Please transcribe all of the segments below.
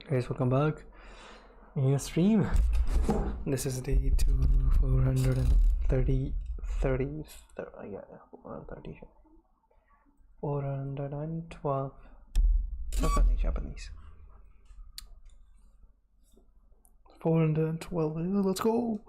Guys, welcome back. New stream. This is day 430. 412. Japanese. 412. Let's go.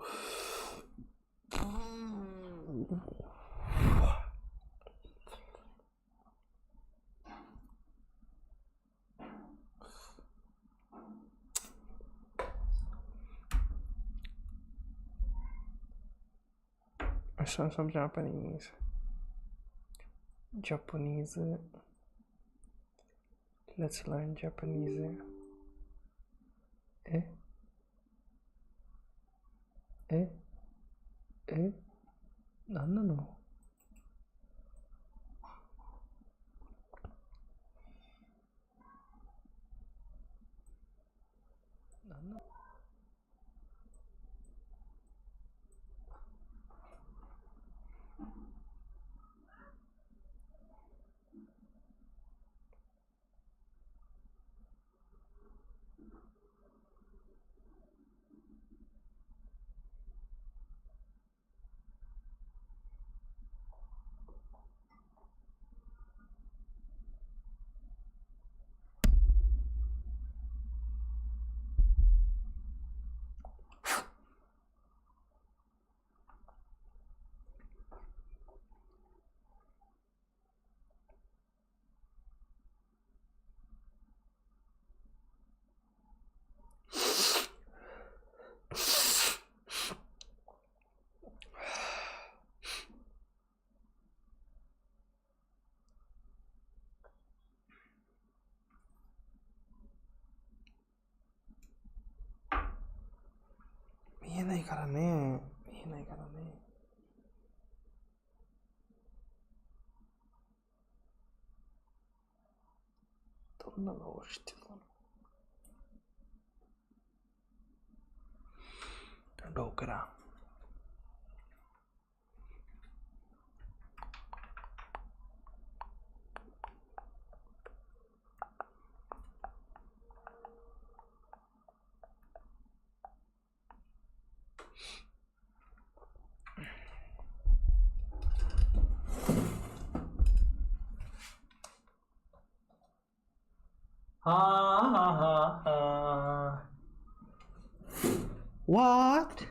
I saw some Japanese. Let's learn Japanese. Eh? No.見えないからね。どんなのを知ってるかな。どうかな。What?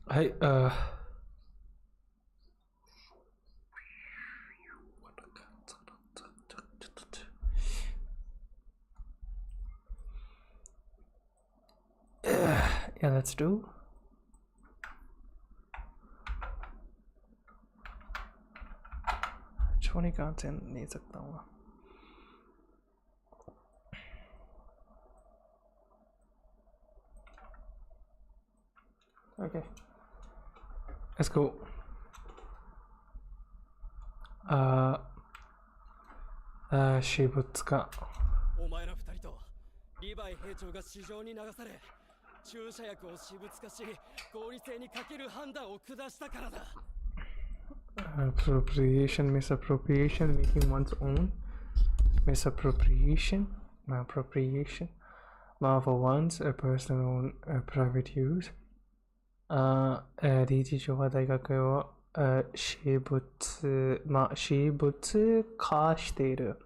Hey, yeah, let's do. छोटी content नहीं सकता हूँ. Okay, let's go. 私物化。お前ら二人とリヴァイ兵長が市場に流され、注射薬を私物化し、合理性に欠ける判断を下したからだ。Appropriation, misappropriation, making one's own. Misappropriation, malappropriation. For one's a personal own private use. 理事長は大学を私物化している。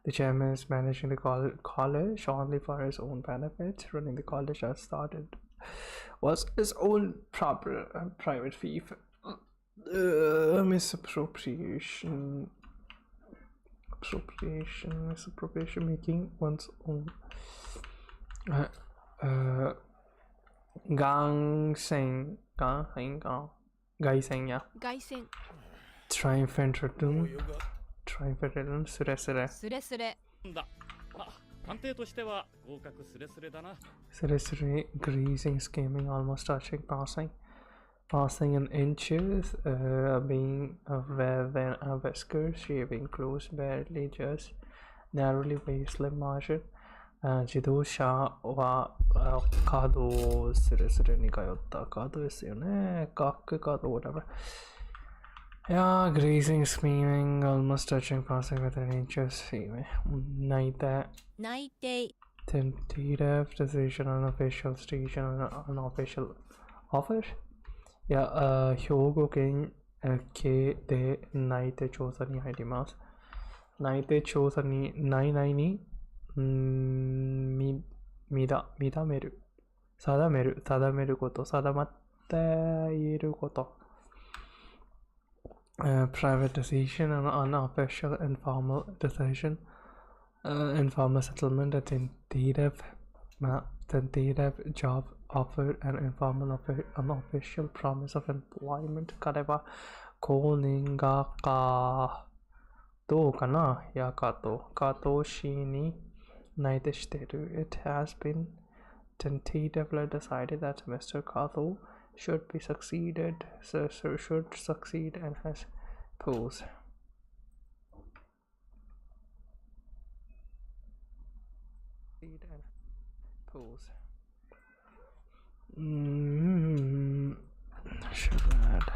The chairman is managing the college only for his own benefit. Running the college as started was his own private fee. Misappropriation, misappropriation, making one's own. 凱旋や。凱旋。Triumphantrodon スレスレ。スレスレ。だ。鑑定としては合格スレスレだな。スレスレ、greasing, skimming, almost touching, passing in inches, being within a whisker, shaving close, barely just narrowly very slim margin. 自動車はカードするに通ったカードですよね。学カード whatever. Yeah, grazing, screaming, almost touching, passing with an inches. 内定 tentative decision, unofficial station, unofficial offer. いや、兵庫県警で内定調査に入ります。内定調査に内々に定めること、定まっていること。Private decision, an unofficial informal decision, informal settlement, a tentative job offer, an informal unofficial promise of employment 彼は公認がどうかなや加藤氏に内定している。It has been tentatively decided that Mr. Kato should succeed and has posed. Should add.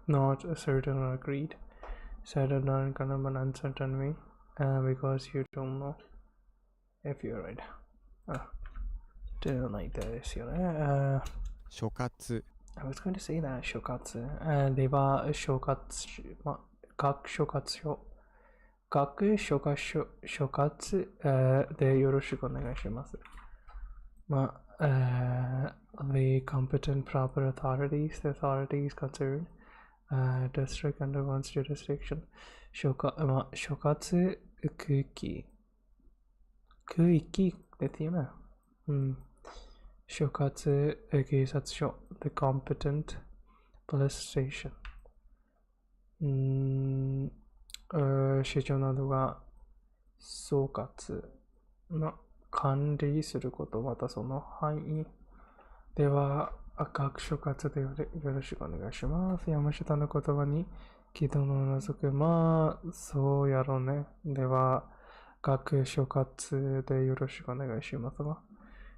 Not certain or agreed. Certain or kind of an uncertain way, because you don't know if you're right. っていうのないですよね。所括 I was going to say that 所轄。では、所轄、各所轄書。各所轄でよろしくお願いします。the competent proper authorities, the authorities concerned, district under one's jurisdiction. 所轄区域ですよね。所轄警察署 the competent police station 市長などが総括管理することまたその範囲では各所轄でよろしくお願いします。山下の言葉に軌道のうなずく。そうやろうね。では各所轄でよろしくお願いしますが、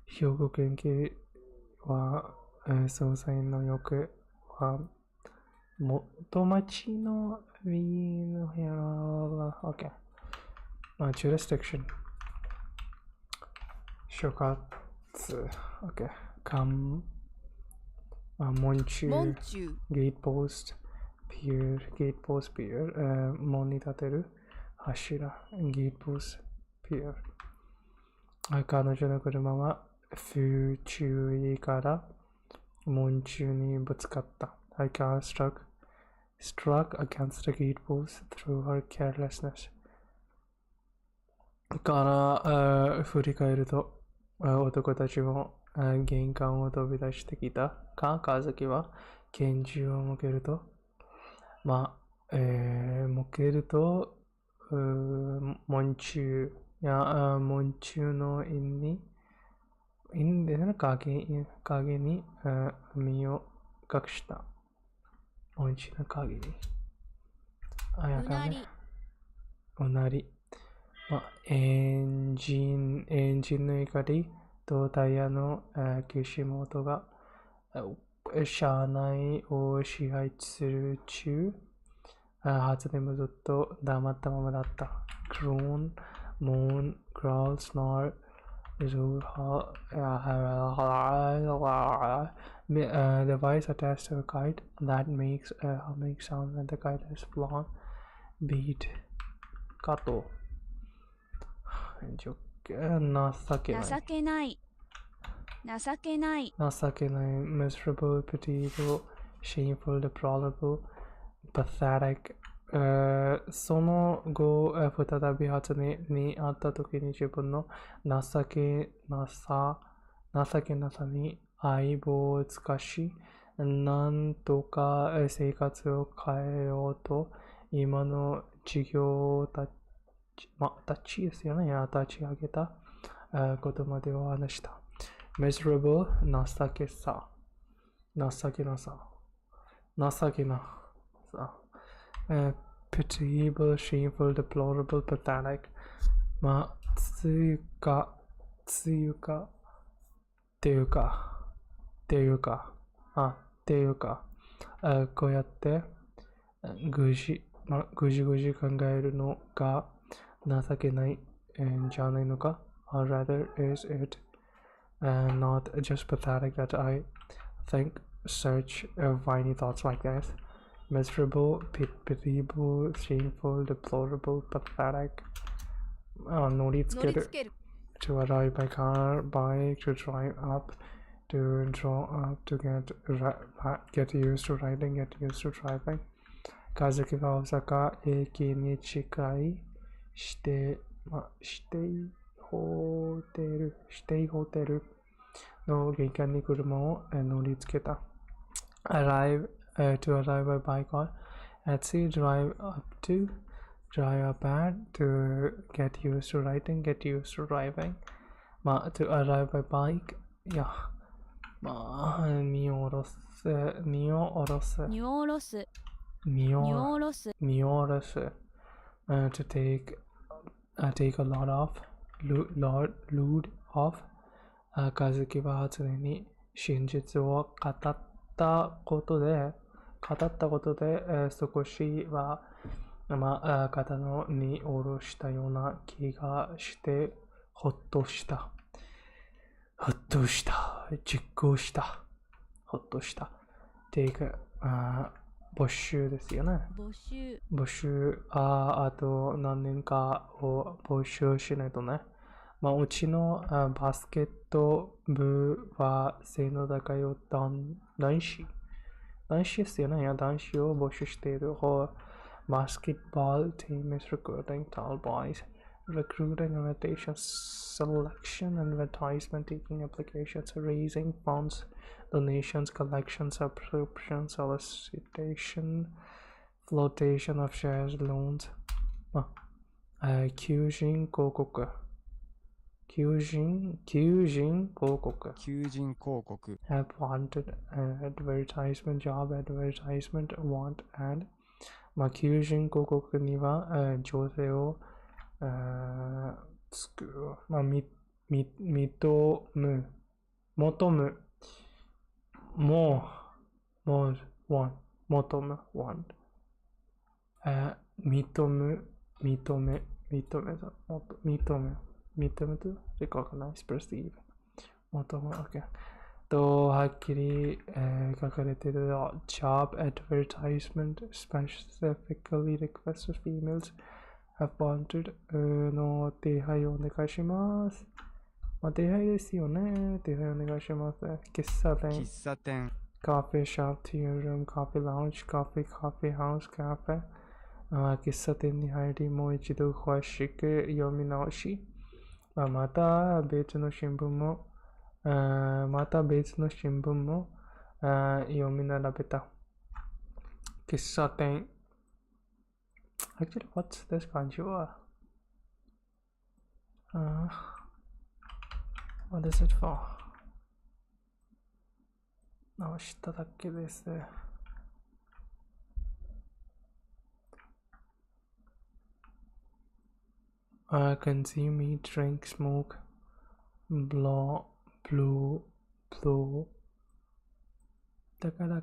兵庫県警は、捜査員の欲は元町のの部屋は OK。jurisdiction 所轄 OK。門中 gate post pier 門に立てる柱 gate post pier。彼女の車は不注意から門中にぶつかった。Her car struck against the gate post through her carelessness. から振り返ると男たちも玄関を飛び出してきた。和樹は拳銃を向けると門中の陰で影に身を隠した。門中の影に。うなり。エンジンの怒りとタイヤのきしむ音が車内を支配する中、初音もずっと黙ったままだった。Groan, moan, growl, snarl, device attached to a kite that makes a humming sound when the kite is flown. Beat 加藤情けないmiserable, pitiable, shameful, deplorable, pathetic。その後、再び初音に会った時に自分の情けなさに相棒を尽かし、なんとか生活を変えようと、今の事業たちですよね、立ち上げたことまでを話した。miserable 情けさ情けなさ情けなさ、pitiable shameful deplorable pathetic まあつゆかっていうかこうやってぐじぐじ考えるのが情けないんじゃないのか or rather is it not just pathetic that I think such whiny thoughts like this miserable, pitiable, shameful, deplorable, pathetic 乗りつける to arrive by car, bike, to drive up, to draw up, to get used to riding, get used to driving 風木が大阪駅に近い指定ホテルの玄関に車を乗りつけた arrive to arrive by bike or at sea drive up at to get used to riding get used to driving まあ to arrive by bike いやまあ荷を下ろす to take a lot of load off 風木は常に真実を語ったことで少しはまあ肩の荷下ろしたような気がしてほっとした実行したほっとしたていうか募集ですよね募集あと何年かを募集しないとねまあうちのバスケット部は性の高い男子ですよねいや男子を募集しているbasketball team is recruiting tall boys recruiting invitation selection advertisement taking applications raising funds donations collection subscription solicitation flotation of shares loans 求人広告have wanted advertisement job advertisement want ad まあ求人広告には女性をつくまあ求む求むwant 認めと recognize perceive 求む OK とはっきり、書かれている job advertisement specifically requests females have wanted の手配をお願いしますまあ手配ですよね手配お願いします喫茶店coffee shop tea room coffee lounge coffee house cafe 喫茶店に入りもう一度詳しく読み直しまた別の新聞も読み並べた喫茶店 Actually, what's this kanji? What is it for? 直しただけです。Consume, eat, drink, smoke, blow, だから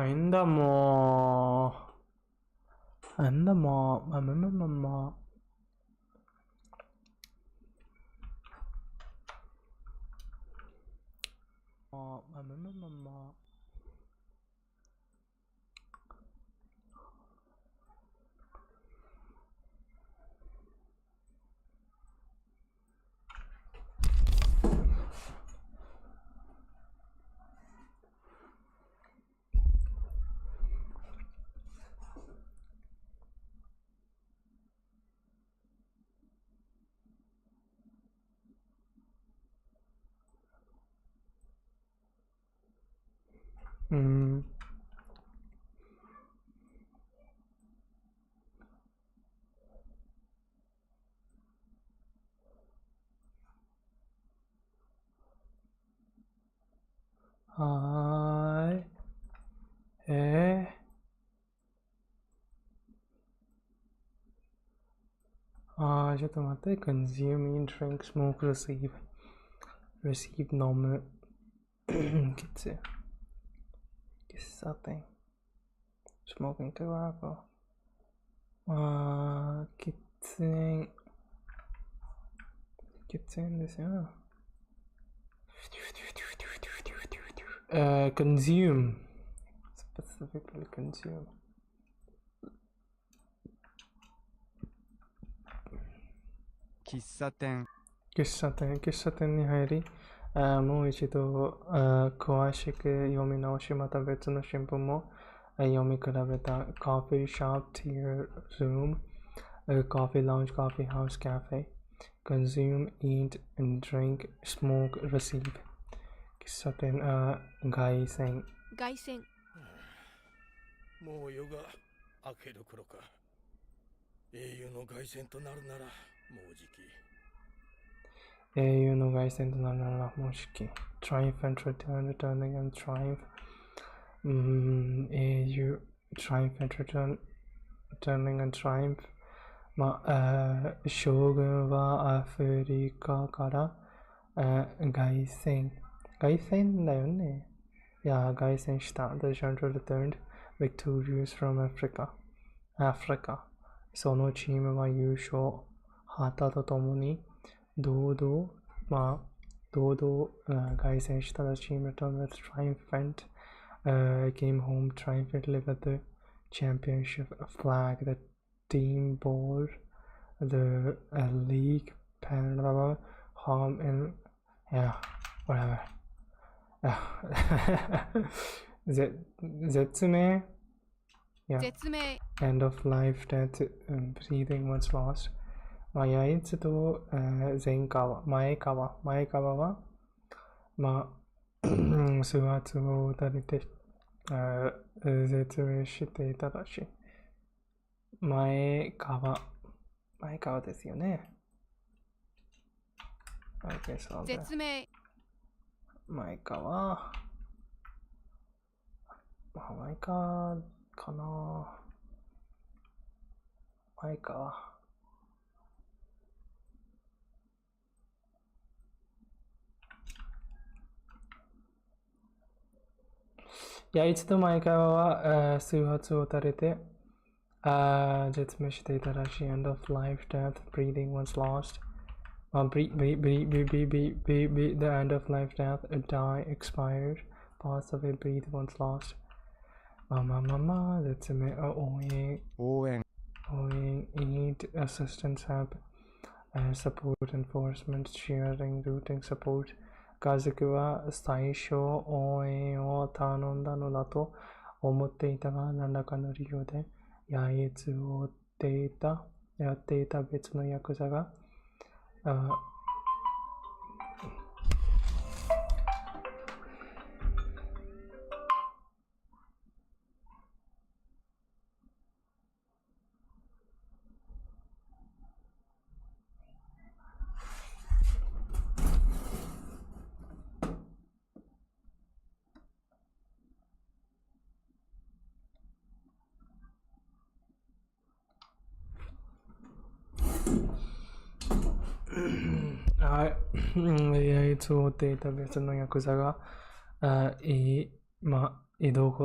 ainda more はい。ちょっと待って。consume, eat, drink, smoke, receive,飲む。喫茶店。smoking tobacco。喫煙ですよ。consume. Specifically consume. 喫茶店に入り、もう一度詳しく読み直し、また別の新聞も読み比べた Coffee Shop, Tier Room, Coffee Lounge, Coffee House, Cafe, Consume, Eat, and Drink, Smoke, Receive 喫茶店、凱旋もう夜が明ける頃か。英雄の凱旋となるならもうじき。英雄の凱旋となるならもうじき。Triumphant return, returning and triumph。英雄、Triumphant return, returning and triumph。将軍はアフリカから凱旋だよね。いや、凱旋した。The general returned victorious from Africa。そのチームは優勝。旗とともに堂々凱旋した。The team returned with triumphant, came home triumphantly with the championship flag. The team bore the league banner home in whatever. 絶命 End of life, death, breathing was lost. 焼津と前川は数発を打たれて絶命していたらしい。前川ですよね。絶命前川かな。前川焼津と前川は数発を打たれて絶命していたらしい。End of life, death, breathing was lost. The end of life, death, die, expired, pass away, breathe was lost. 絶命応援 Eat, assistance, help, support, enforcement, sharing, routing, support。家族は最初応援を頼んだのだと思っていたが、何らかの理由で焼津をやっていた別のヤクザが焼津を追っていた別のヤクザが居所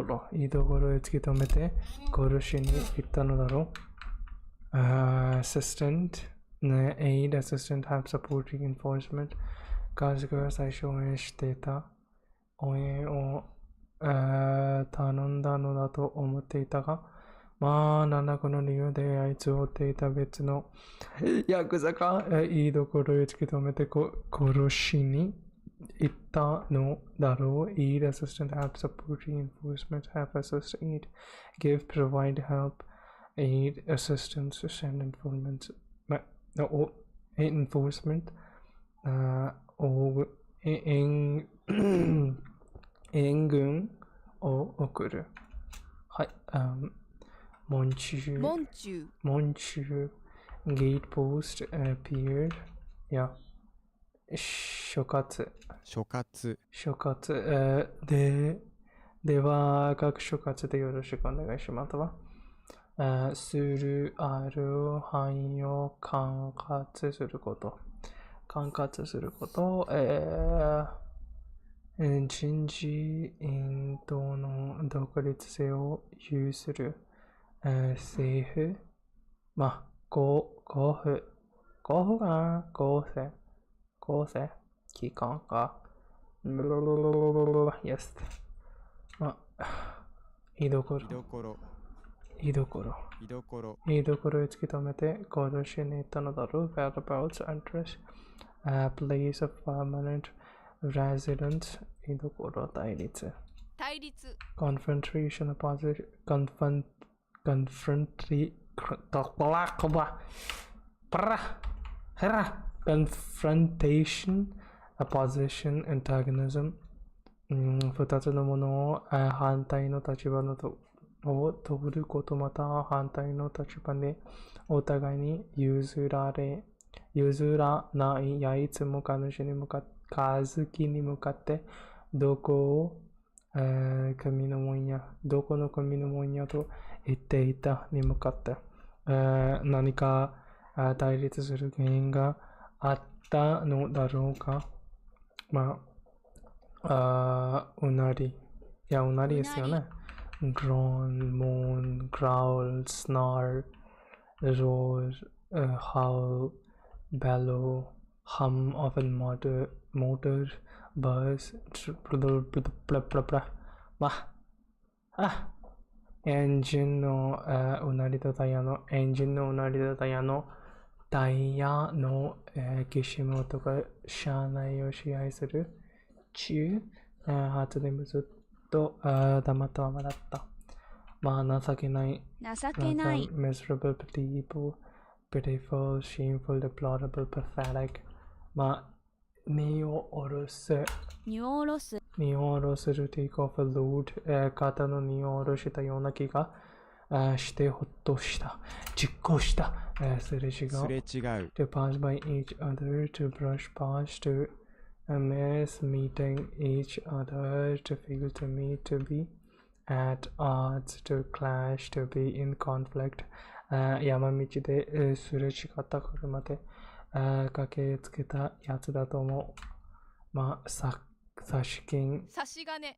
へ突き止めて殺しに行ったのだろう。assistant, aid, assistant, help, support, reinforcement。家族が最初応援していた応援を頼んだのだと思っていたが、何らかの理由で焼津を追っていた別のヤクザが居所へ突き止めて殺しに行ったのだろう。Aid, assistant, help, support, reinforcement, help, assist, aid, give, provide, help, aid, assistance, send, enforcement,援軍を送る。はい。文中。ゲートポスト、appeared。いや。諸葛。では、各諸葛でよろしくお願いしますわ。する、ある、範囲を管轄すること。人事員等の独立性を有する、政府、公正機関か。Yes。居所を突き止めて行動しに行ったのだろう。Whereabouts, address, place of permanent residence、居所、対立。confrontation、confrontation、opposition、antagonism、二つのものを反対の立場を取ること、また反対の立場でお互いに譲らない。やいつも和樹に向かってどこの国のもんやと言っていたに向かって、何か対立する原因があったのだろうか。うなりですよね。groan、moan、growl、snarl、roar、howl、bellow、hum of a motor、buzz、エンジンのうなりとタイヤのきしむ音が車内を支配する中、発電部ずっと黙ったままだった。情けない。miserable, pitiful, shameful, deplorable, pathetic。荷を下ろす。take off a load、肩の荷を下ろしたような気がしてほっとした。実行した。すれ違う。to pass by each other, to brush past, to miss meeting each other, to feel, to meet, to be at odds, to clash, to be in conflict。山道ですれ違った車で駆けつけたやつだと思う。差し金。差し金。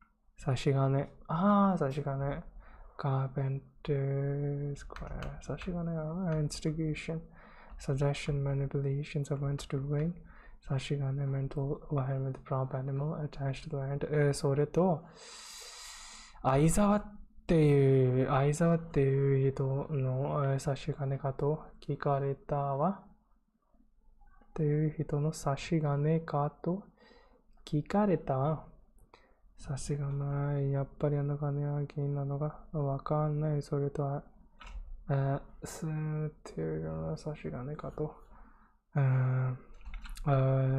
Carpenter Square。差し金は instigation、suggestion、manipulation、someone's doing。差し金 mental wiring with prop animal attached to the end。それと、相沢っていう人の差し金かと聞かれたわ。っていう人の差し金かと聞かれたわ。さすがない。やっぱりあの金は銀なのがわかんない。それとは、スーっていうような差し金かと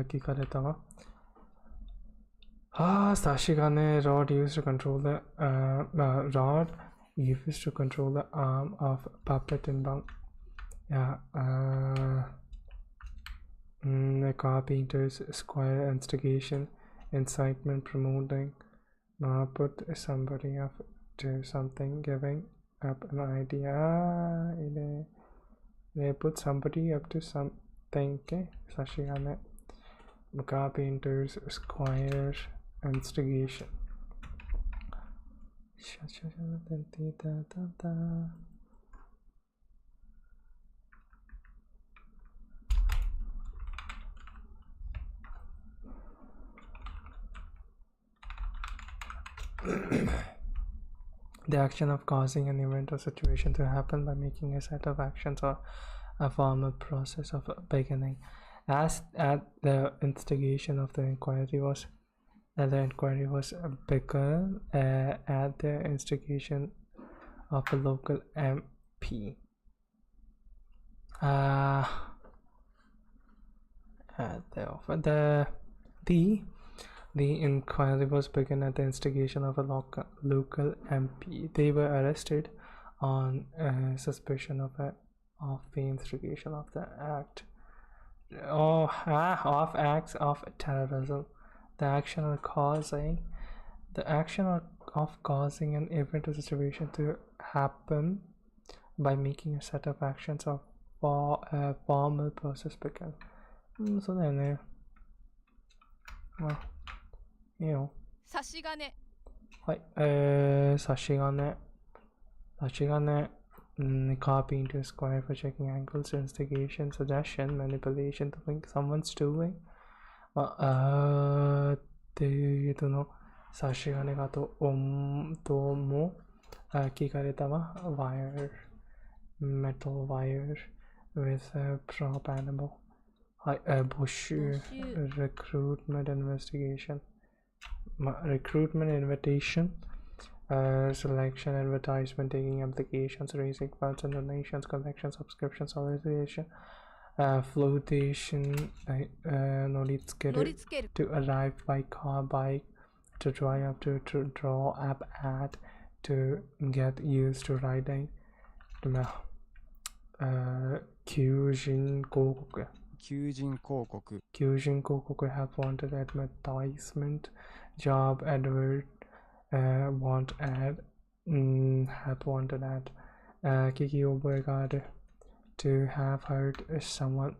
聞かれたわ。差し金 rod used to control the rod used to control the arm of puppet in bunk。carpenter's square instigation incitement promoting put somebody up to something giving up an idea they put somebody up to something sashigane carpenter's square instigation the action of causing an event or situation to happen by making a set of actions or a formal process of beginning. As at the instigation of the inquiry was begun at the instigation of a local MP. The inquiry was begun at the instigation of a local MP. They were arrested on suspicion of the instigation of the act of acts of terrorism. The action of causing an event or situation to happen by making a set of actions of formal process began. そうだよね。まあ、いいよ。差し金。はい、差し金。Copying to square for checking angles, instigation, suggestion, manipulation to think someone's doing. っていう人の差し金がどうも聞かれたわ。Wire, metal wire with a prop animal. はい、募集 recruitment investigation. Recruitment invitation. Selection, advertisement, taking applications, raising funds and donations, collection, subscription, solicitation, flotation, 乗りつける to arrive by car, bike, to drive up, to draw up at, to get used to riding. 求人広告 have wanted advertisement, job advert, want ad, have wanted ad, 聞き覚えがある to have heard someone,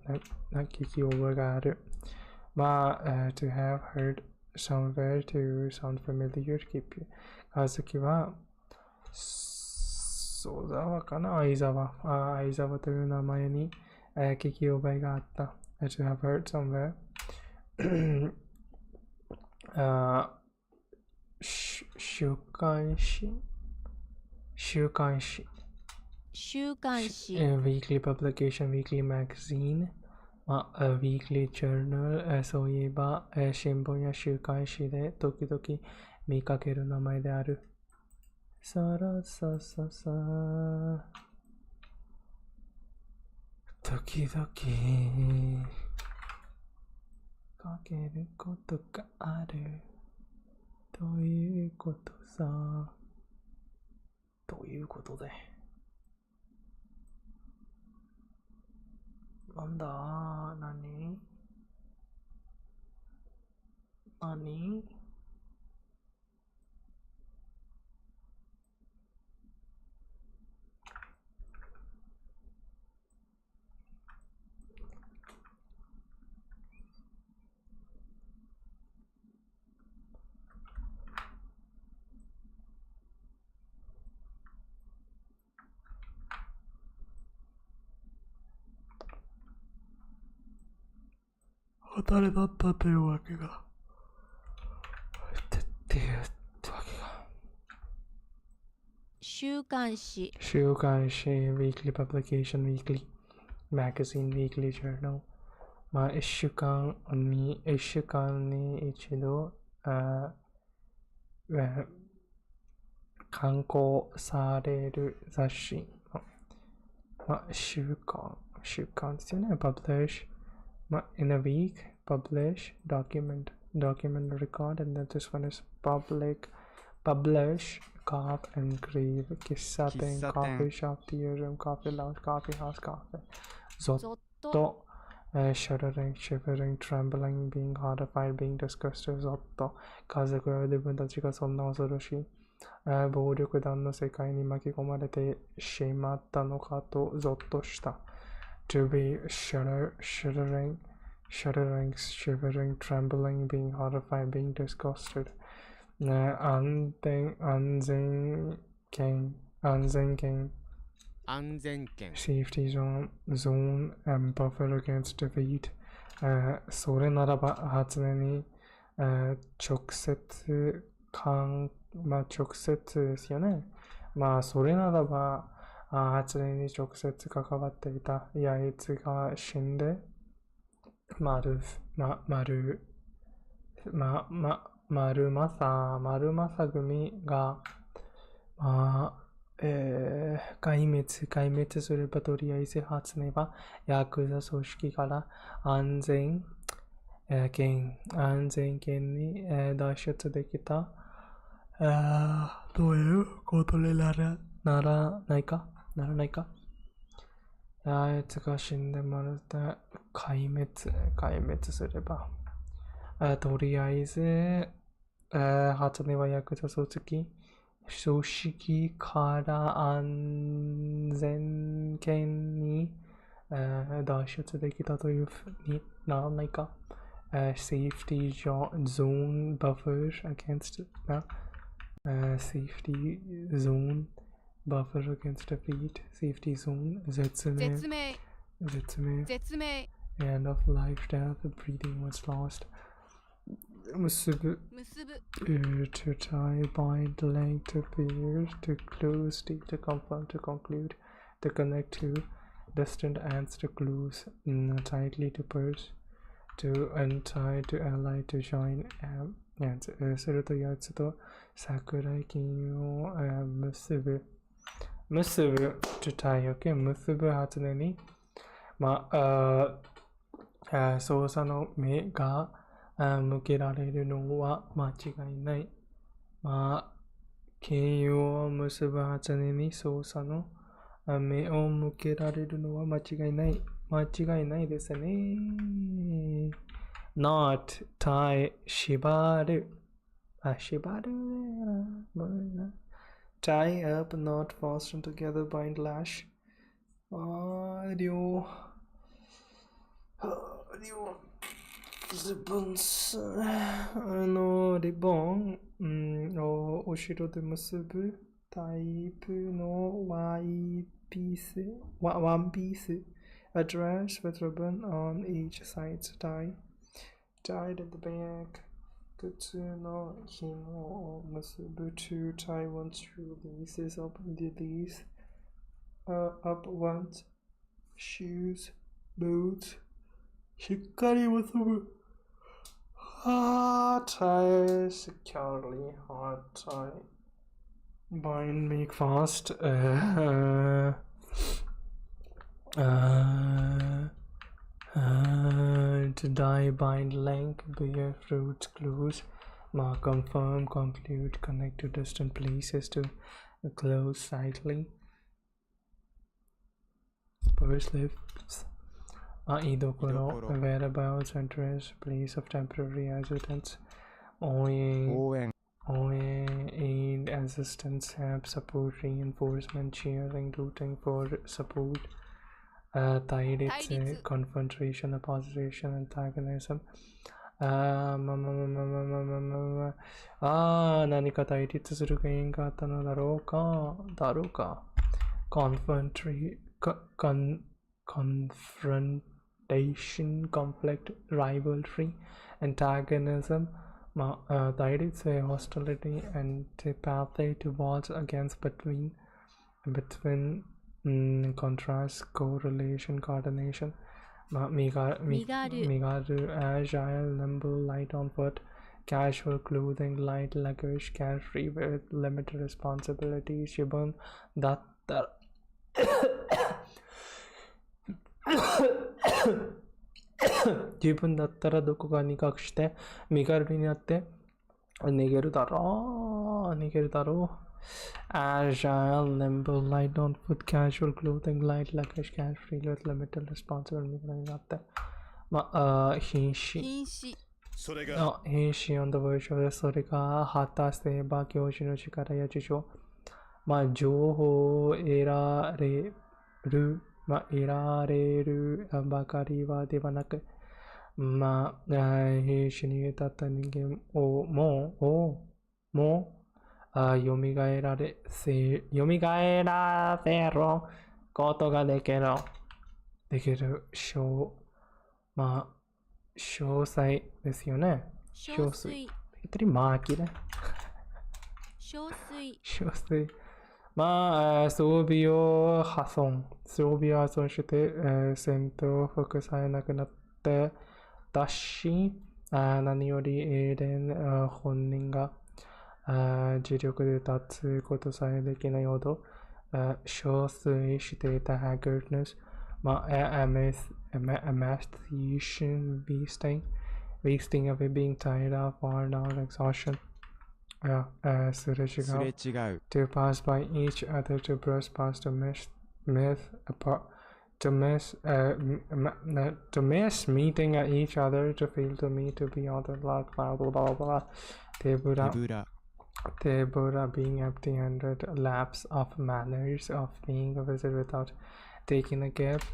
聞き覚えがある to have heard somewhere, to sound familiar, 川崎はそうだわかな、相沢という名前に、聞き覚えがあった to have heard somewhere 週刊誌 weekly publication, weekly magazine, weekly journal、そういえば、新聞や週刊誌で時々見かける名前である。さらさささ時々かけることがあるということさ。ということで。なんだ何誰だったというわけが。っていうわけが。週刊誌 weekly publication, weekly magazine, weekly journal。一週間に一度、刊行される雑誌。週間ですよね。publish。in a week, publish, document record, and then this one is publish, carve, engrave, 喫茶店 coffee shop, tea room, coffee lounge, coffee house, coffee. ぞっと、shuddering, shivering, trembling, being horrified, being disgusted, ぞっと、家族や自分たちがそんな恐ろしい、暴力団の世界に巻き込まれてしまったのかとぞっとした。To be shuddering, shivering, trembling, being horrified, being disgusted. 安全圏 Safety zone, buffer against defeat. それならば初音に、直接ですよね。それならば初音に直接関わっていたやつが死んで丸正組が壊滅すればとりあえず初音はヤクザ組織から安全安全圏に、脱出できた。どういうことにならないかあいつが死んでもらって壊滅すれば。とりあえず、初音はヤクザ組織から安全圏に、脱出できたというふうにならないか。Safety zone buffer against safety zone buffer against defeat. Safety zone 絶命 end of life death breathing was lost. 結ぶ to tie bind link to pairs to close to confirm to conclude to connect to distant ends to close tightly to purse to untie to ally to join ends するとやつと桜井金を結ぶ to tie OK 結ぶ初音に操作の目が向けられるのは間違いない。金融を結ぶ初音に操作の目を向けられるのは間違いない。間違いないですね。not tie 縛る。縛る。tie up not fasten together bind lash。両ズボンスリボンを後ろで結ぶタイプのワンピース A dress with ribbon on each side tied at the back 靴の紐を結ぶ to tie one shoelaces up once shoes boots しっかり結ぶtie securely hard tie bind make fast to die bind link bear fruits clues confirm conclude connect to distant places to close sightly purse lips 居所 whereabouts address place of temporary residence 応援 aid assistance help support reinforcement cheering rooting for support対立 confrontation opposition antagonism 何か対立する原因があったのだろうか confrontation conflict rivalry antagonism 対立 hostility antipathy towards against between contrast correlation coordination 身軽 agile nimble light on foot casual clothing light luggage carefree with limited responsibilities 自分だったらどこかに隠して身軽になって逃げるだろう agile, nimble, light on foot, casual clothing, light luggage, carefree with limited responsibility になって瀕死 on the verge でそれが果たせば教授の力や事情情報を得られるばかりはではなく瀕死に至った人間をも蘇らせることができる詳細ですよね憔悴装備を破損して戦闘服さえなくなってだし何よりエーデン本人が自力で立つことさえできないほど憔悴していた haggardness emaciation wasting wasting away, being tired of, worn out, exhaustion.すれ違う To pass by each other, to brush past, to miss apart, to miss meeting each other, to fail to meet, to be on the lot, blah blah blah blah. 手ぶら being empty-handed, lapse of manners, of being a visit without taking a gift.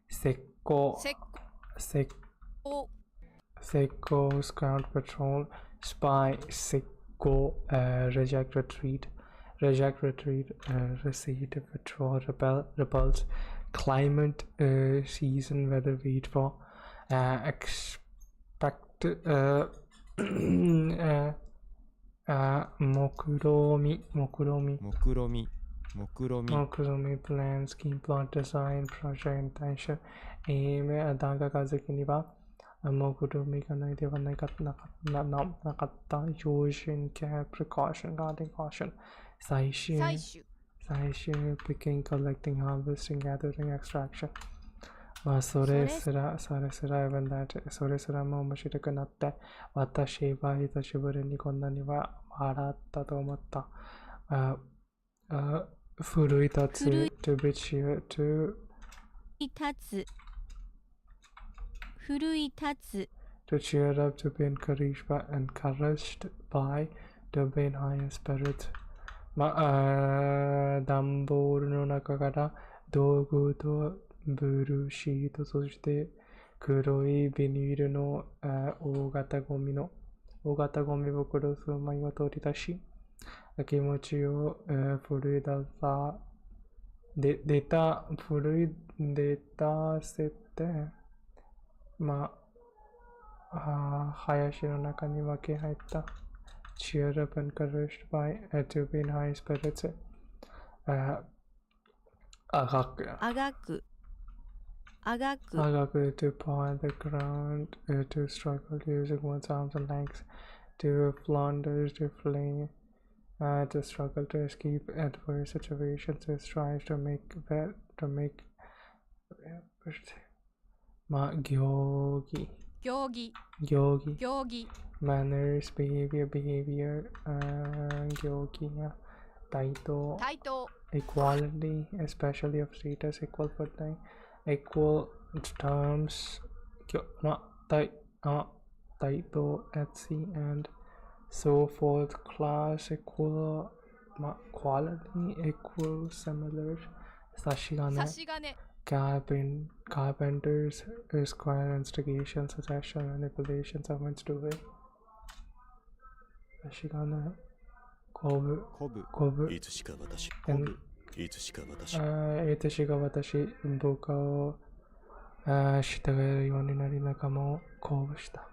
石膏 scout patrol, spy 石膏 reject retreat, recede, withdraw, repulse, climate, season, weather, wait for, expect, 目論見 plan, scheme, plot, design, project, intention, aim, 段階化的には目論見がないではなかった using care, precaution, guarding, caution, 採集 picking, collecting, harvesting, gathering, extraction. まあそれすら even that それすらも面白くなって私は久しぶりにこんなには笑ったと思った。奮い立つ to be cheered to 奮い立つ to cheer up, to be encouraged by, to be in higher spirits. まあ段ボールの中から道具とブルーシート、そして黒いビニールの大型ゴミ袋数枚を取り出し、気持ちを奮い出せて、まあ林の中に分け入った。Cheer up, encouraged by, to be in high spirits. あがく to paw the ground, to struggle using one's arms and legs, to flounder, to flee, to struggle to escape adverse situations, to strive to make行儀 manners, behavior, 行儀や対等 equality, especially of status, equal footing, equal terms, 対等 at sea, and so forth, class, equal, quality, equal, similar, 差し金 carpenters, square, instigation, suggestion, manipulation, someone's doing. 差し金こぶいつしか私部下を従えるようになり仲間を鼓舞した。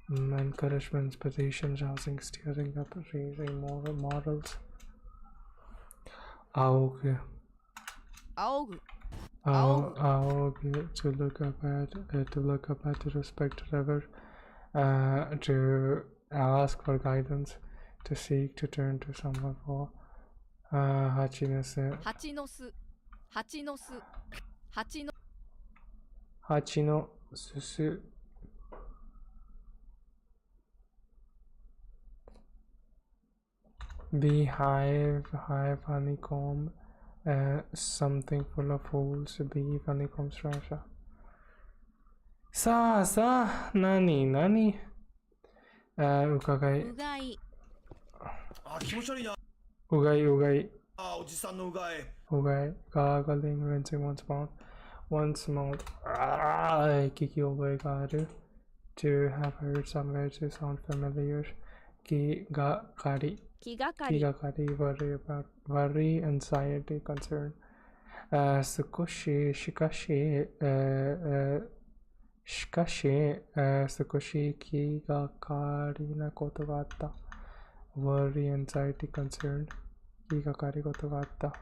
Encouragement, inspiration, rousing, steering up, raising morals. 仰ぐ to look up at, to respect, to rever, to ask for guidance, to seek, to turn to someone for. 蜂の巣 Beehive, hive, honeycomb, something full of holes, bee, honeycomb structure. さあ、何伺い。気持ち悪いな。うがい。おじさんのうがい。gargling, rinsing one's mouth. 聞き覚えがある。To have heard somewhere, to sound familiar. 気がかり worry, anxiety, concern. 少し気がかりなことがあった。worry, anxiety, concern. 気がかりことがあった。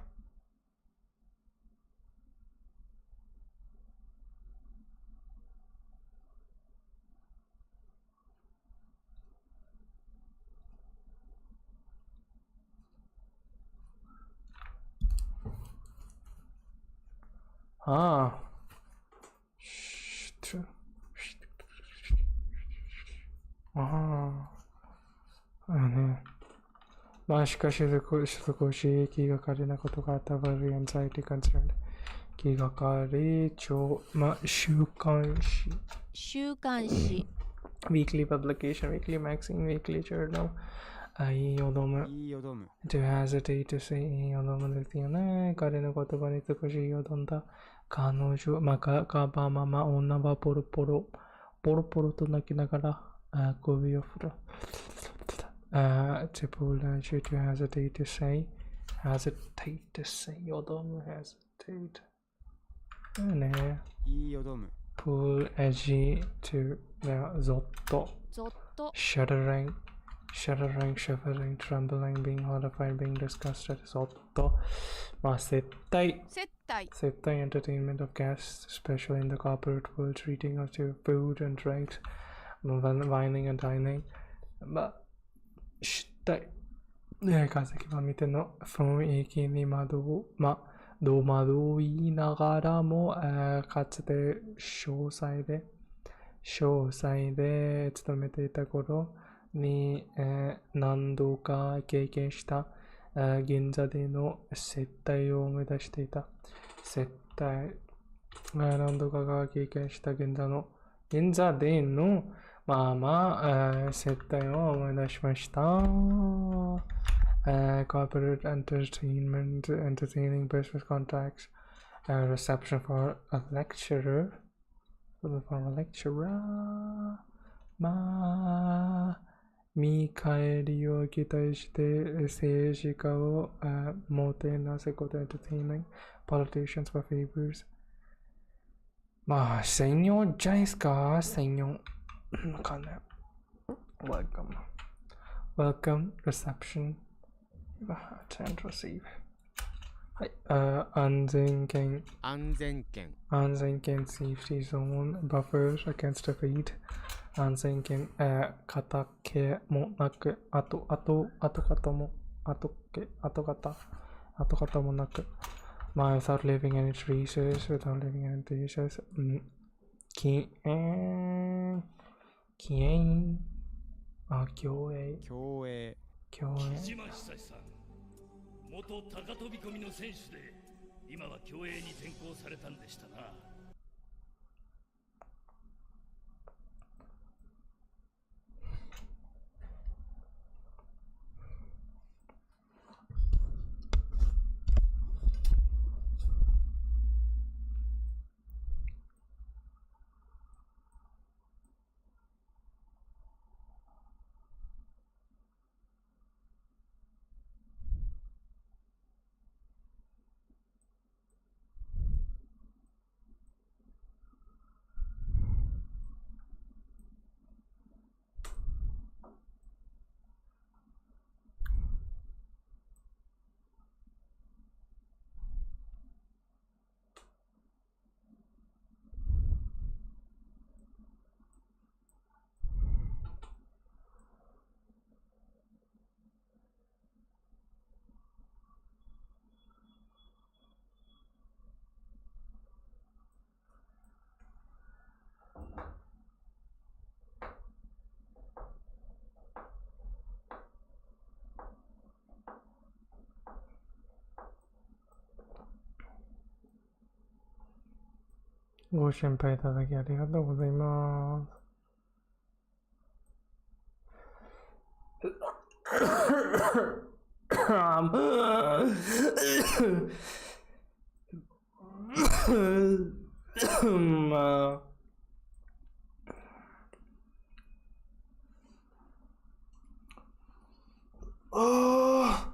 ああ。ね。まあしかし少し気がかりなことがあった場合、anxiety concerned。気がかり、まあ週刊誌。週刊誌。weekly publication, weekly magazine, weekly journal。いいよどむ。to hesitate to say いいよどむですよね。彼の言葉に少しよどんだ。彼女、まあ、かばまま、女はポロポロと泣きながら、首を振る。to pull to hesitate to say, よどむ、hesitate。ね。いいよどむ。pull edgy to ゾッと。shuddering, shivering, trembling, being horrified, being disgusted, ゾッと。まあ、接待 entertainment of guests, especially in the corporate world, treating us to food and drinks, wining and dining. まあ、失態。化石を見ての雰囲気に戸惑いながらも、かつて詳細で勤めていた頃に、何度か経験した、銀座での接待を思い出していた。接待。何度か経験した銀座での接待を思い出しました。corporate entertainment, entertaining business contacts, reception for a lecturer, まあ、見返りを期待して政治家をもてなすこと entertaining politicians for favors。まあ、専用じゃないですか、専用。わかんない。welcome, reception, attend, receive。はい、安全圏 safety zone buffers against defeat。安全圏、片気もなく、跡形もなく。まあ、without leaving any traces, 禁煙。競泳。木島久志さん、元高飛び込みの選手で今は競泳に転向されたんでしたな。ご心配いただきありがとうございます。まあ、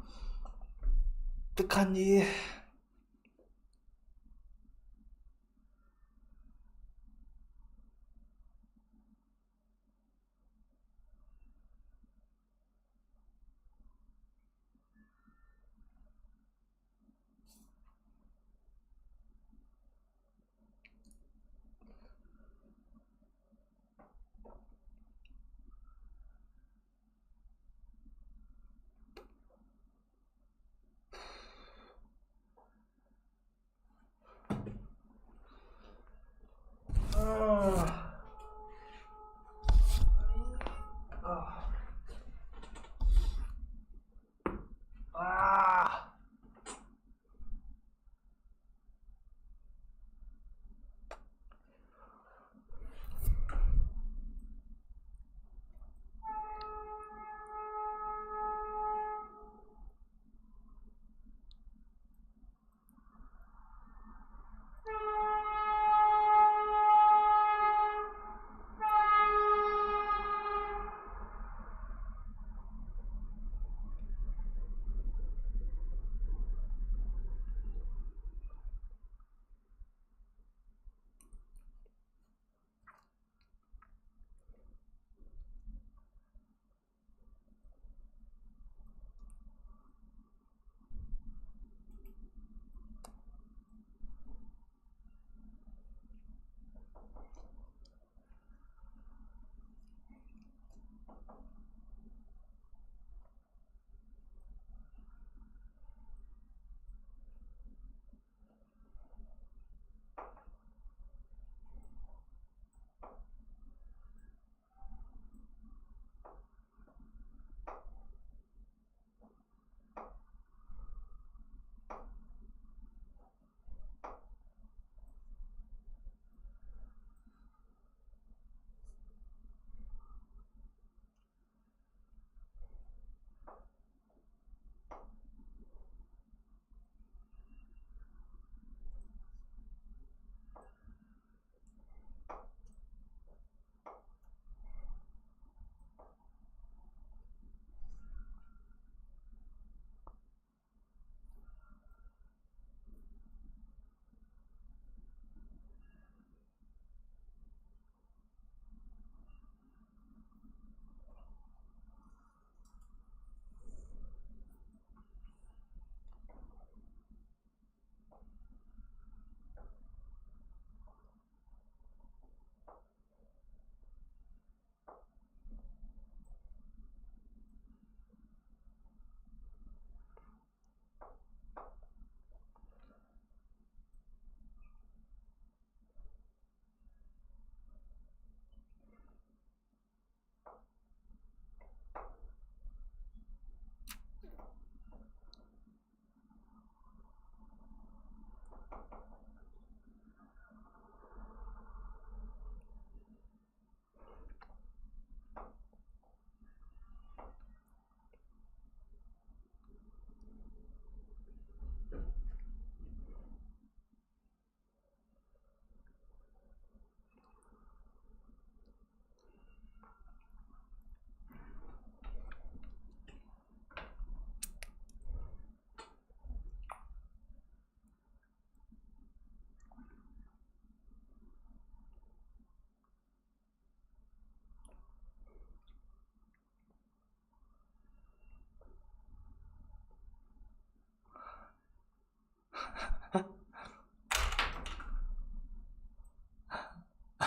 って感じ。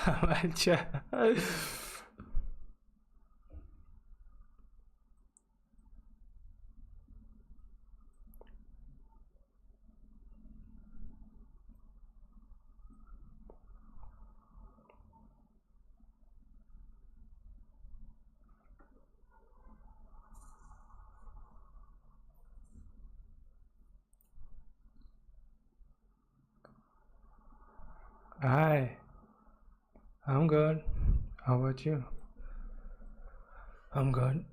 Hi, I'm good. How about you? I'm good.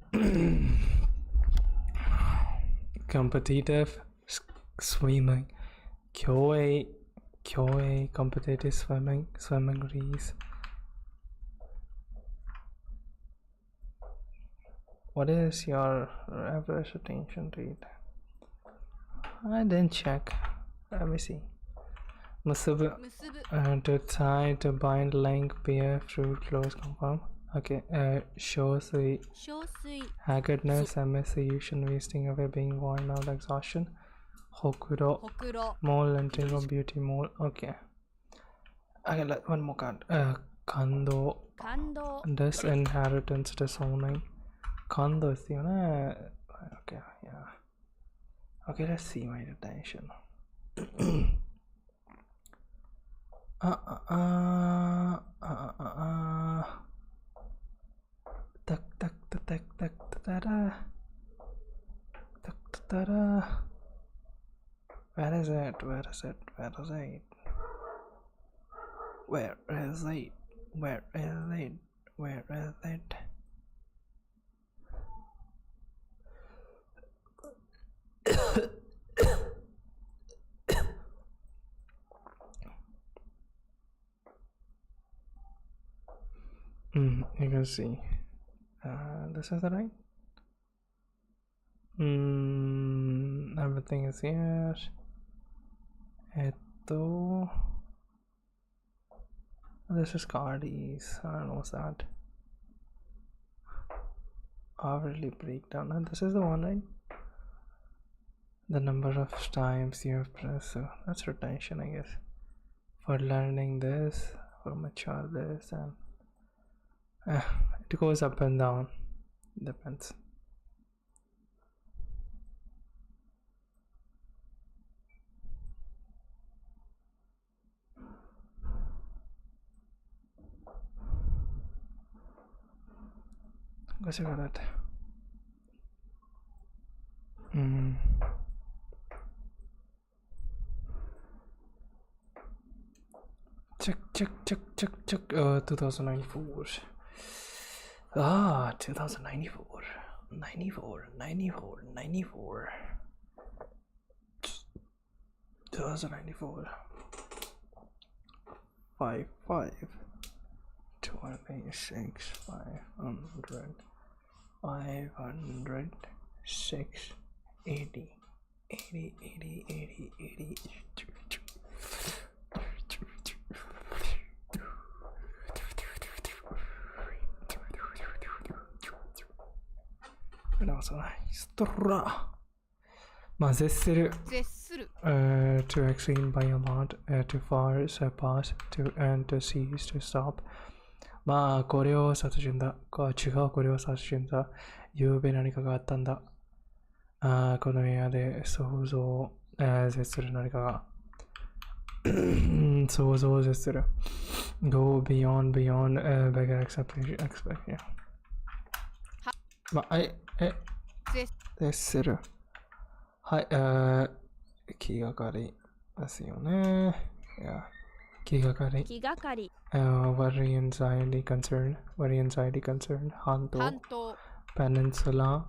Competitive swimming. Kyoei competitive swimming race. What is your average attention rate? I didn't check. Let me see. Musubu. To tie, to bind, link, beer, fruit, close, confirm. Okay. Shosui. Haggardness, emaciation, wasting away, being worn out, exhaustion. Hokuro. Mole, integral beauty, mole. Okay. Okay, one more card. Kando. Disinheritance, disowning. Kando is the one. Okay, yeah. Okay, let's see my attention. Where is it? You can see. This is the right. Everything is here. This is Cardi's. I don't know what's that. Hourly breakdown. And this is the one, right? The number of times you have pressed. So that's retention, I guess. For learning this, for mature this, and it goes up and down. Depends. Go check out that. Check. 2094. 2094. 2094. 5 26 500 500 6 80 80 80 80 80 to exceed by a lot, to far surpass, to end, to cease, to stop. まあこれを殺人だ。違う、これを殺人だ。ゆうべ何かがあったんだ。この部屋で想像、絶する何かが。想像を絶する。Go beyond, beggar expectation. まあ、絶する。はい、気がかりですよね。いや、気がかり。Worry, anxiety, concern. 半島。Peninsula.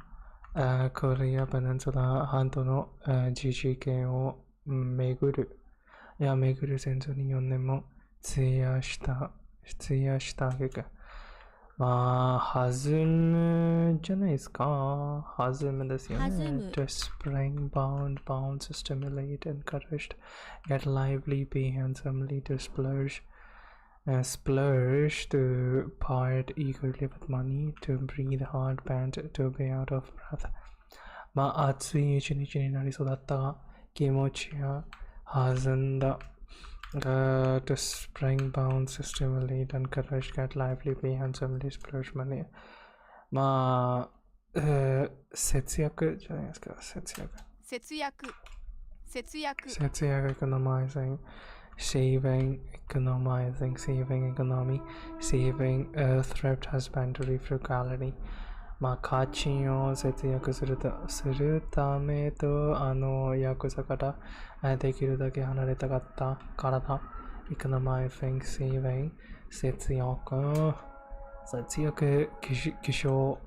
コリアペニンスラ半島の自治権を巡る。いや、巡る戦争に4年も費やした挙句。まあ、弾むじゃないですか。弾むですよね。To spring, bounce, stimulate, encouraged, get lively, be handsomely, to splurge, to part eagerly with money, to breathe hard, pant, to be out of breath. まあ、暑い一日になりそうだったが、気持ちが弾んだ。The spring bounce stimulate and courage get lively be handsomely splurge money. まあ、節約じゃないですか、節約。節約。節約。節約 economizing, saving, economizing, saving economy, saving, thrift husbandry, frugality. まあ、家賃を節約するためと、ヤクザからできるだけ離れたかったからだ。economizing, saving, 節約、気象、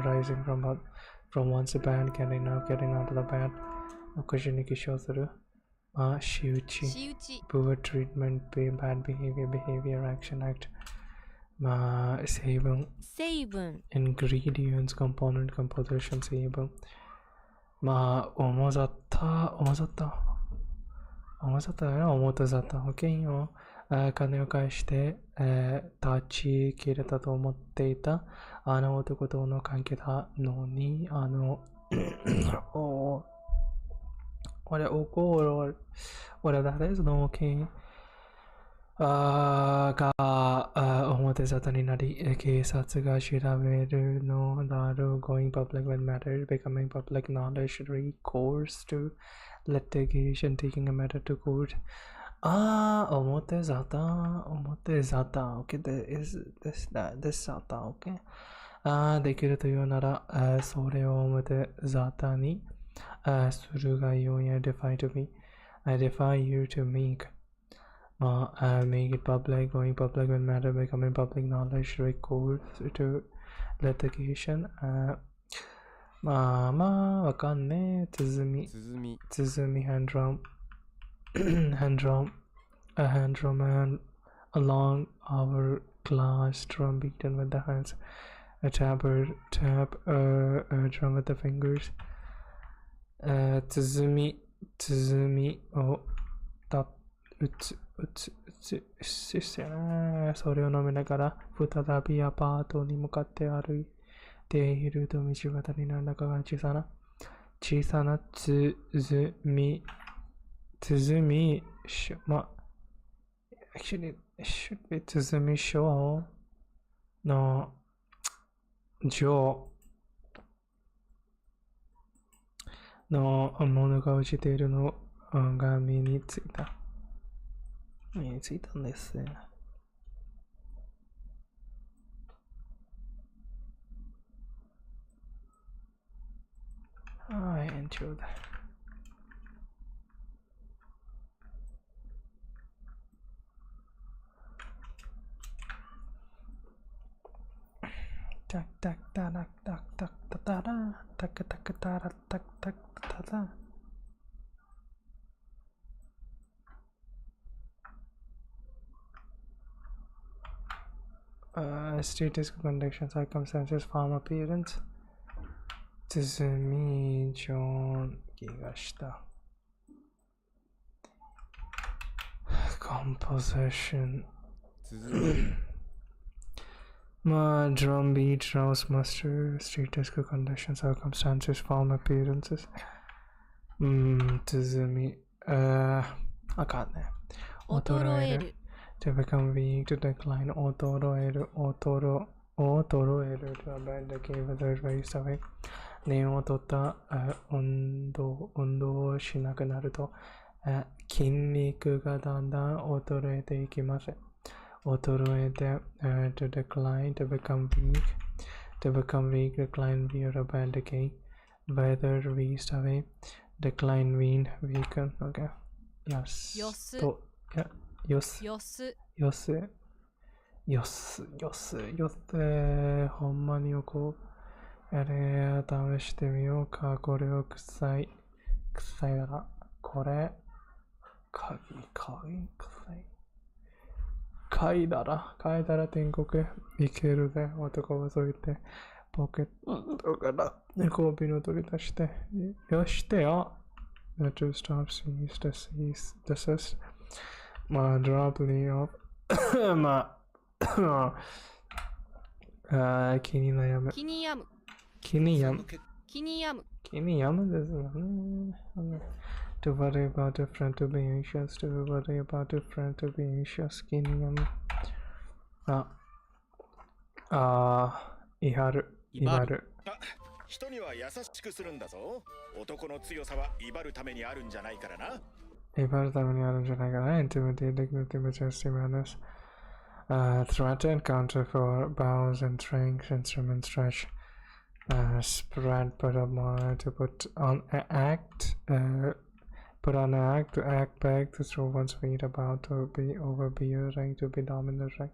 rising from once a bad, getting out of the bad, 6時に起床する。まあ、仕打ち、poor treatment, bad behavior, action, act. まあ、成分、ingredients, component, composition, 成分。まあ、重ざった。重たざった。保険よ。金を返して、立ち切れたと思っていた。男との関係だのに、俺誰その件が表沙汰になり、警察が調べるのだろう。Going public with matter, becoming public knowledge, recourse to litigation, taking a matter to court. 表沙汰。Okay, this沙汰. Okay. できるというなら、それを表沙汰にするがよい。I defy to me. I defy you to make. Make it public, going public with matter, becoming public knowledge, recourse to litigation. わかんねえ。鼓、hand drum. A hand drum and along our glass drum beaten with the hands. A tap, drum with the fingers. 鼓を打つ。それを飲みながら再びアパートに向かって歩いていると道端に何らかが小さな鼓actually it should be 鼓章の上のものが落ちているのが身についたんです。I enjoyed that. Tak tak tak tak tak tak tak tak tak tak tak tak. Status, condition, circumstances, form, appearance. 鼓上気がした。Composition. drum beat, rouse, muster, status, condition, circumstances, form, appearances. 鼓あかんね。衰える。To become weak, to decline, 衰える to abandon the cave, others raised away. 念を取った運動をしなくなると、筋肉がだんだん衰えていきます。衰えて、to decline, to become weak, decline, wear, abandon, decay, whether raised away, decline, wean, weaken, okay. Yes. ほんまによくやれ、試してみようか。これを臭いだら。これ、嗅いだら天国へ行けるぜ。男はそう言って、ポケットからコピーを取り出して、よしてよ。The two stops, desist. drop me off. 気に悩む。気に病むですよね。To worry about a friend, to be anxious, to worry about a friend, to be anxious. 気になる。威張る。威張る。人には優しくするんだぞ。男の強さは威張るためにあるんじゃないからな。威張るためにあるんじゃないかな。Intimidate, dignity, majesty, manners. Threaten, counter for bows and strings, instrument stretch. Spread, put up on, to put on act. Put on act, to act back, to throw one's feet about, to be overbearing, to be domineering.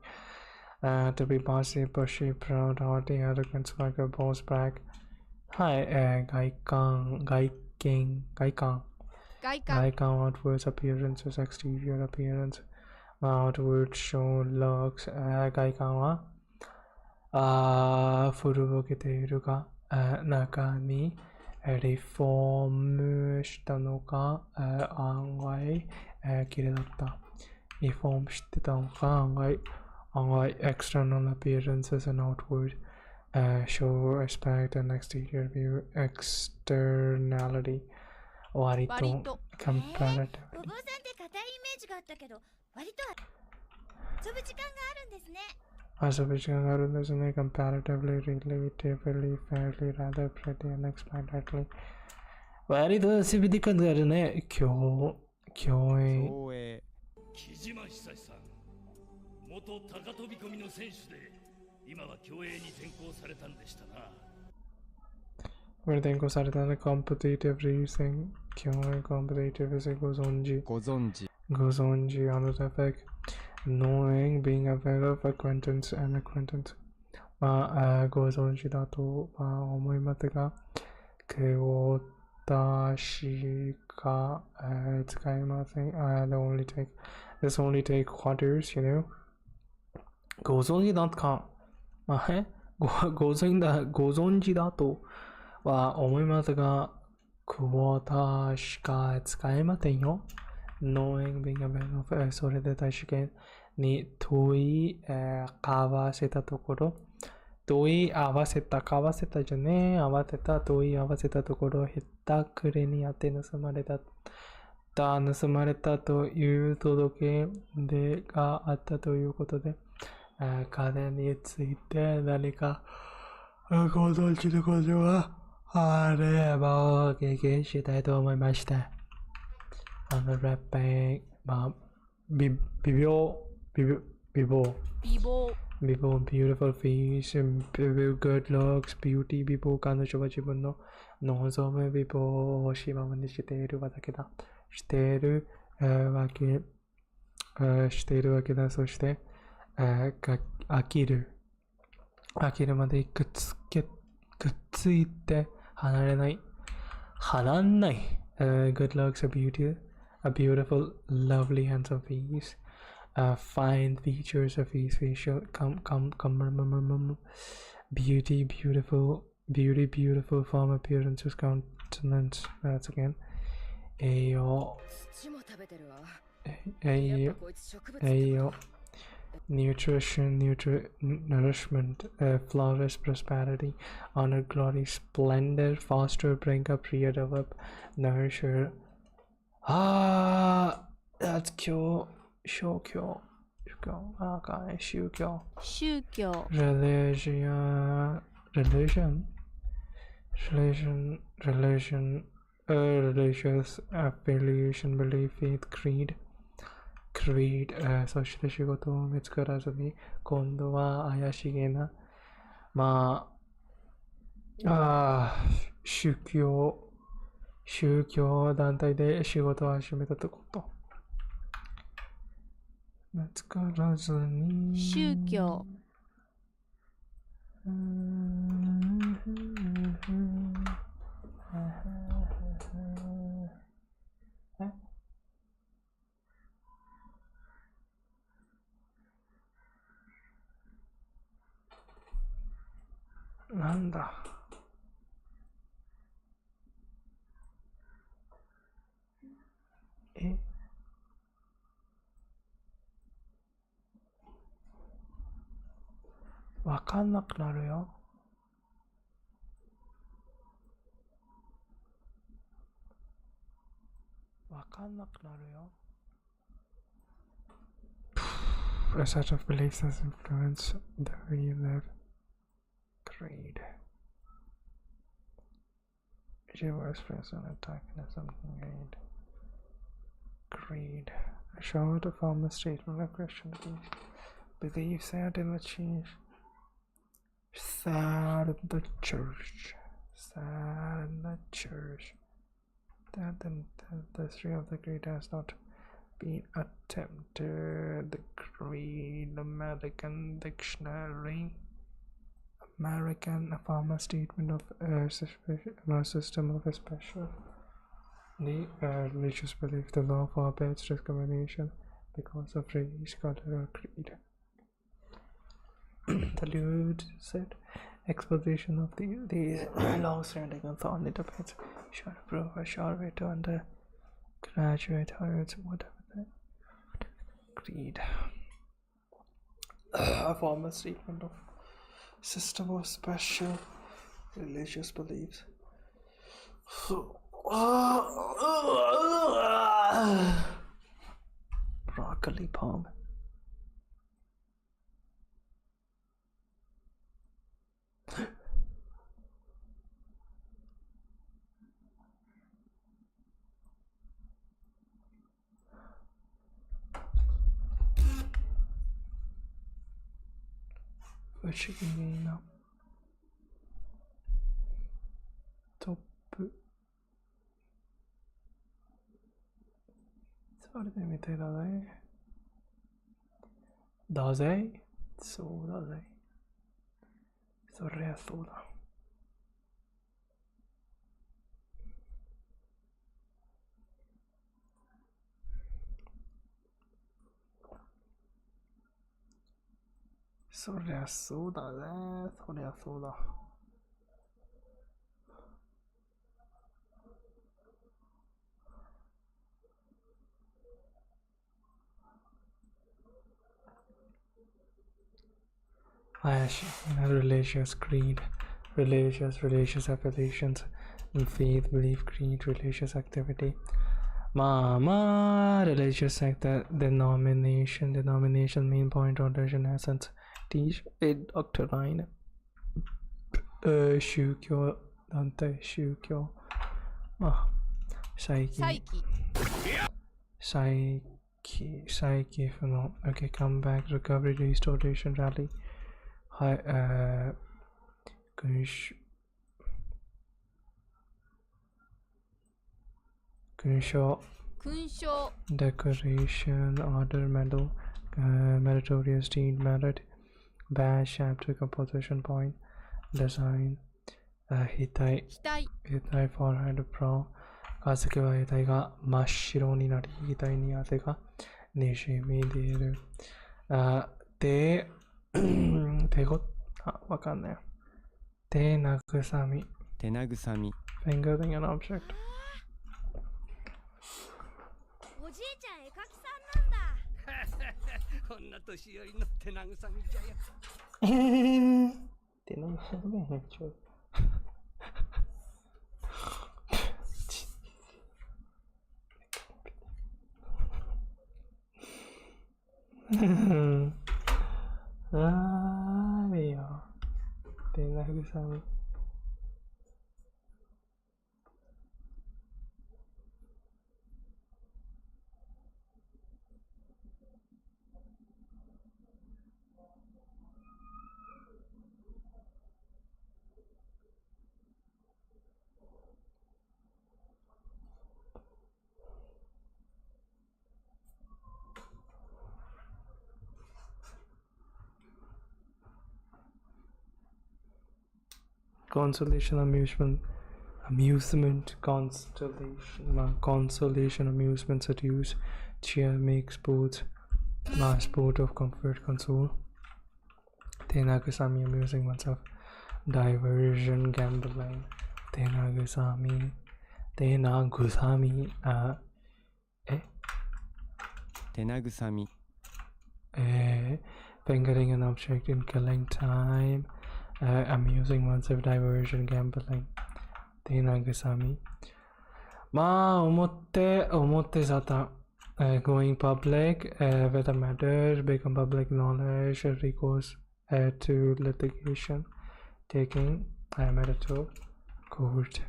To be bossy, pushy, proud, haughty, arrogant, swagger, boast, brag. はい、外観 outwards appearances, exterior appearance, outward show looks、外観は古ぼけているが、中にリフォームしたのが、案外、綺麗だった。リフォームしてたのが案外 external appearances and outward、show respect and exterior view externality 割と comparative お坊さんって硬いイメージがあったけど割と遊ぶ時間があるんですね。遊ぶ時間があるんですね。comparatively, relatively, fairly, rather, pretty, unexpectedly 割と遊ぶ時間があるね。競泳木島久さん、元高飛び込みの選手で今は競泳に転向されたんでしたな。これ転向されたね。competitive reason 競泳 competitive is ご存知 honorific knowing being aware of acquaintance and acquaintance まあ、ご存知だとは思いますが、私が、使いません。This only take quarters, you know ご存知だかまあ、ご存知だとは思いますが、クォーターしか使えませんよ。knowing being aware of それで大試験に問い、合わせたところ、問い合わせたところ、ひったくりにあって盗まれたという届け出があったということで、彼について何かご存知のことはあればお聞きしたいと思いました。rapping まあ美貌 beautiful face good looks beauty 美貌彼女は自分の望む美貌を欲しいままにしているわけだ。しているわけだ。そして飽きるまでくっついて離れない。good looks a beautiful lovely handsome face fine features of face facial beauty beautiful form appearances countenance that's again 栄養 nutrition, nourishment, flawless prosperity, honor, glory, splendor, foster, bring up, redevelop, nurture. That's 宗教 religious affiliation, belief, faith, creed, そして仕事を見つからずに今度は怪しげな宗教団体で仕事を始めたってこと。見つからずに宗教なんだわかんなくなるよ。んなくなるよ。A set of beliefs that influence the way you live. Greed. You express an antagonism. Greed. A short formal statement of Christian beliefs that in the church. Sad in the church. Sad in the church. That the history of the creed has not been attempted. The creed, American dictionary, American formal statement of a system of a special religious belief. The law forbids discrimination because of race, color, or creed. The Lord said, exposition of these long-standing and thorny debates should prove a sure way to undergraduate Harvard's whatever the creed. A formal statement of system of special religious beliefs. Broccoli palm.不思議なトップそれでみたいだねだぜそうだぜそりゃそうだそりゃそうだねそりゃそうだreligious creed, religious affiliations, and faith, belief, creed, religious activity. Religious sector, denomination, main point, origin, essence, teach, doctrine, 宗教団体宗教再起不能 okay come back recovery restoration rally はい勲章 decoration order medal meritorious deed merit badge chapter composition point design 額 forehead pro 風けは額が真っ白になり額に汗がにじみ出るわかんない手慰み fingering an object おじいちゃん絵描きさんなんだこんな年寄りの手慰みじゃよ手慰みちょっとあれよ手慰みconsolation amusement consolation amusement seduce cheer make sport sport of comfort console tenagusami amusing oneself diversion gambling tenagusami fingering an object in killing time amusing oneself diversion gambling tenagusami まあ、表沙汰。Going public with a matter, become public knowledge, recourse to litigation, taking a matter to court.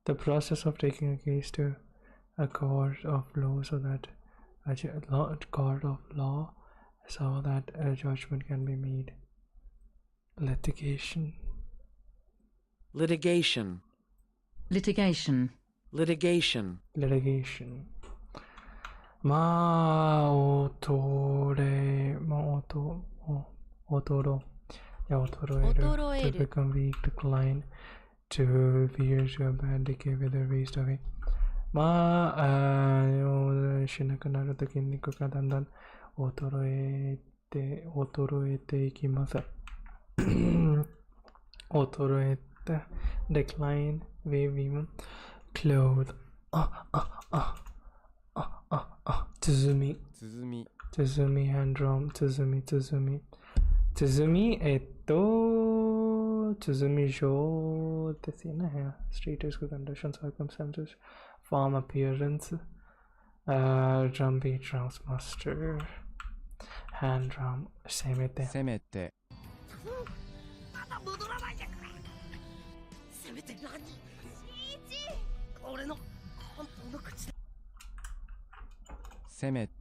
The process of taking a case to a court of law so that a court of law so that a judgment can be made. Litigation. Litigation. Litigation. Litigation. Litigation. まあ、衰える。To become weak, decline, to veer to a bad decay, whether raised away. まあ、しなくなると筋肉がだんだん衰えていきます。衰えて、decline, waving, clothe. 鼓、hand drum, 鼓状ですよね。Status, conditions, circumstances, form, appearance, drum beat, drums, master, hand drum, 攻めて。まだ戻らないでくれ。せめて何？俺の本当の口だ。せめて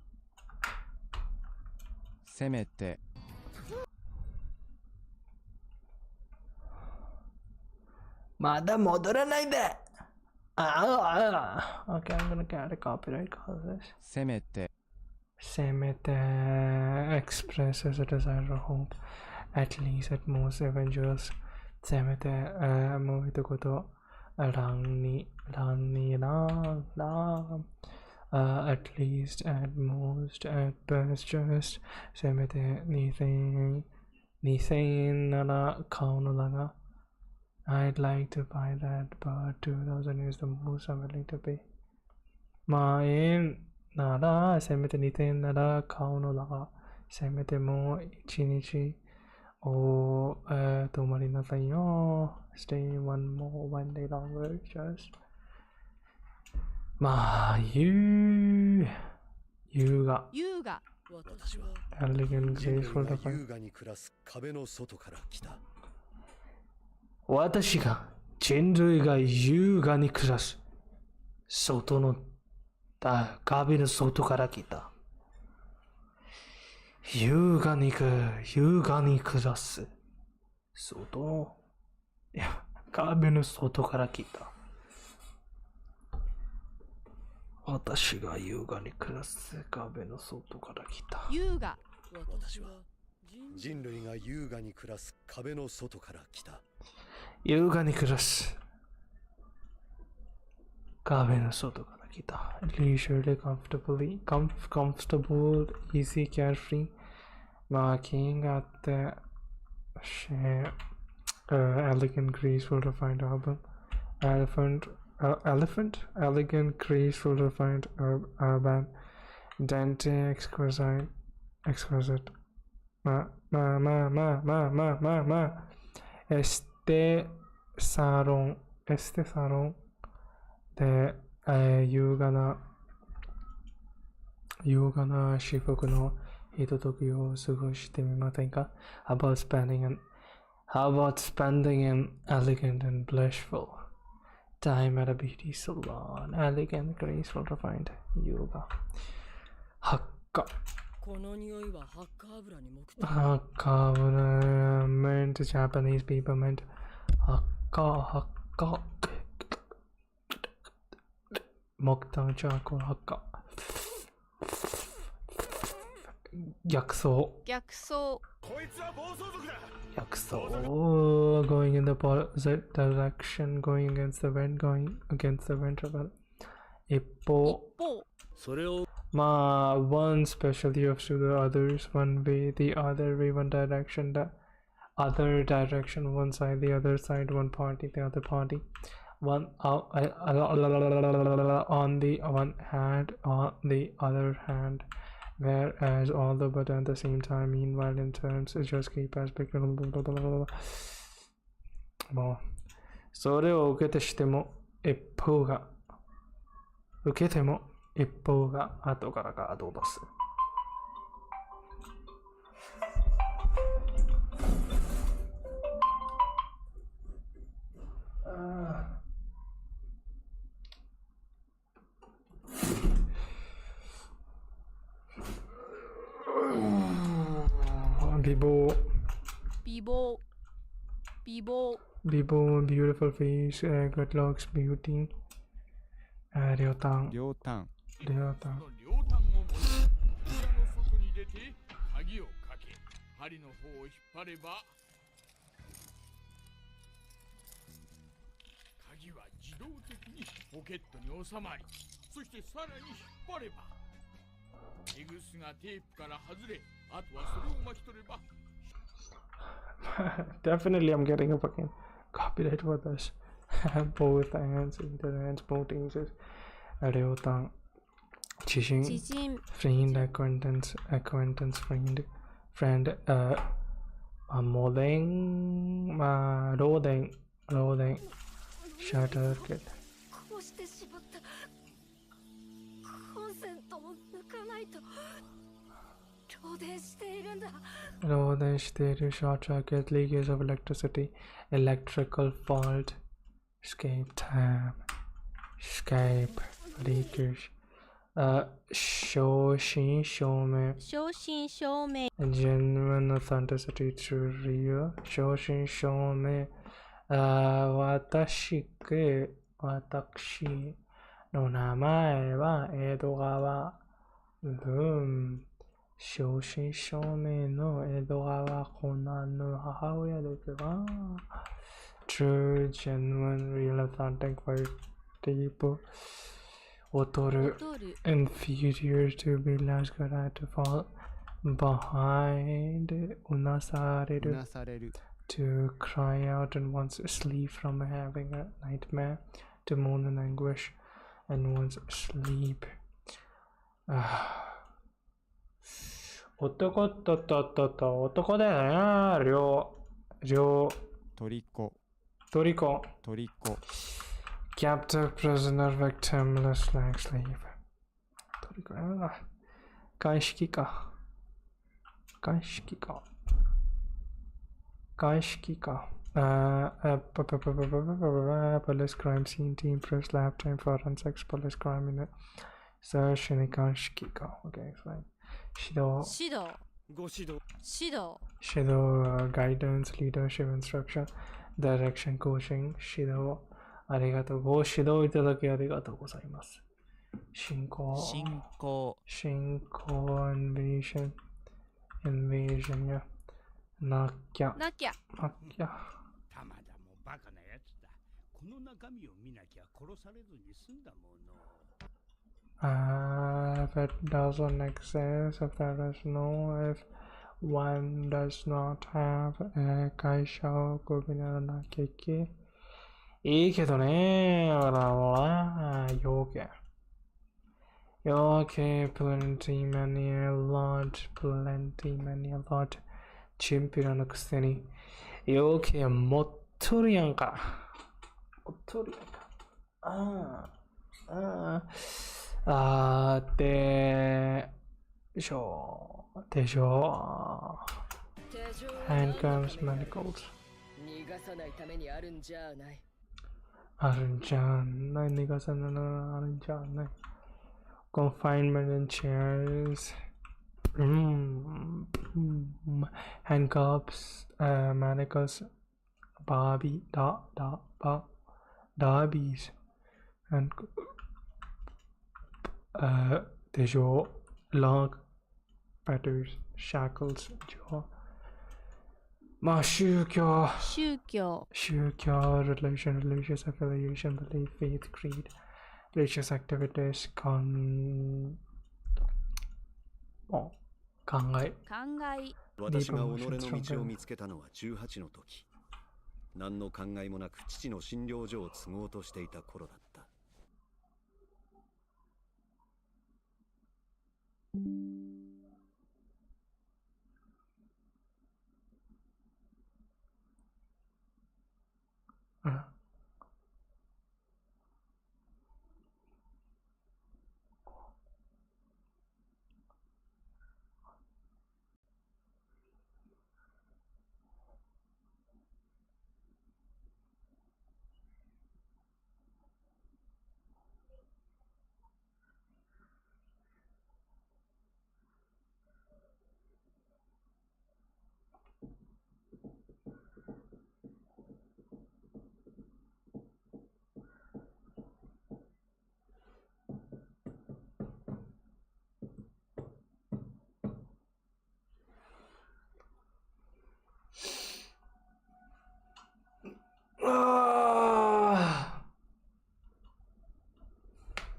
まだ戻らないで。Okay, I'm gonna get a copyright call this. せめて expresses a desire or hope, at least, at most, Avengers. せめてもう一言。乱 at least, at most, at best, just. せめて2000なら買うのだが。I'd like to buy that, but 2000 is the most I'm willing to pay. 万円なら、せめて2000円なら買うのだが、せめてもう1日泊まりなさいよ。Stay one day longer, just. まあ、優雅。私は Elegant, graceful, 優雅に暮らす壁の外から来た。私が人類が優雅に暮らす外の壁の外から来た。優雅に暮らす外の壁の外から来た。私が優雅に暮らす壁の外から来た。優雅。私は人類が優雅に暮らす壁の外から来た。優雅に暮らす壁の外から来た。leisurely, comfortable, easy, carefree. まあ、金があって、elegant, graceful, refined urban. Elegant, graceful, refined urban. Dainty, exquisite. まあ。Este salónで、優雅な至福のひとときを過ごしてみませんか？ How about spending an elegant and blissful time at a beauty salon? Elegant, graceful, refined, 優雅。発火。この匂いはハッカ油に目的。ハッカ油 meant Japanese people meant ハッカ木炭チャーコールハッカ逆走こいつは暴走族だ。逆走 going in the opposite direction, going against the wind,一方それをone special use to the others, one way, the other way, one direction, other direction, one side, the other side, one party, the other party, one on the one hand, on the other hand, whereas all the but at the same time. Meanwhile, in terms, just keep aspect. もうそれを受けてしても一方が受けても一方が後からガードを出す。美貌美貌美貌美貌 beautiful face、good looks beauty、両端両端両端両端を持ち部屋の外に出て鍵をかけ針の方を引っ張れば鍵は自動的にポケットに収まり、そしてさらに引っ張ればテグスがテープから外れ、あとはそれを巻き取ればDefinitely I'm getting a fucking copyright for this. Both hands, either hands, both uses. 両端知人 friend, acquaintance, friend, molding, loading, shutter kit. こうしてしまった。コンセントを抜かないと。漏電しているんだ。漏電している short circuit, leakage of electricity, electrical fault, escape time, escape, leakage, 正真正銘正真正銘 genuine authenticity to real 正真正銘私の名前は江戸川文正真正銘の江戸川コナンの母親ですが True, genuine, real, authentic, people 劣る inferior to be less good at to fall behind うなされる to cry out and once sleep from having a nightmare to moan in anguish and once sleep 男だよね両トリコ captive prisoner victimless like slave トリコ外式かpolice crime scene team press lab time forensics police crime unit search in 鑑識か okay fine 指導 guidance leadership instruction direction coaching 指導ありがとうご指導いただきありがとうございます進行 invasion やなきゃたまだもバカなやつだ。この中身を見なきゃ殺されずに済んだもの。If it doesn't exist, if there is no, if one does not have 会社をクビにならなきゃいいけどねほら要件 plenty many a lot チンピラのくせに要件持っとるやんかでしょ handcuffs medicals 逃がさないためにあるんじゃないあるんじゃない逃がさないあるんじゃない confinement in chairs handcuffs manacles derbies and でしょ log fetters shackles まあ宗教 religious affiliation belief faith creed religious activities 考え。考え。私が己の道を見つけたのは18の時。何の考えもなく父の診療所を継ごうとしていた頃だった。うん。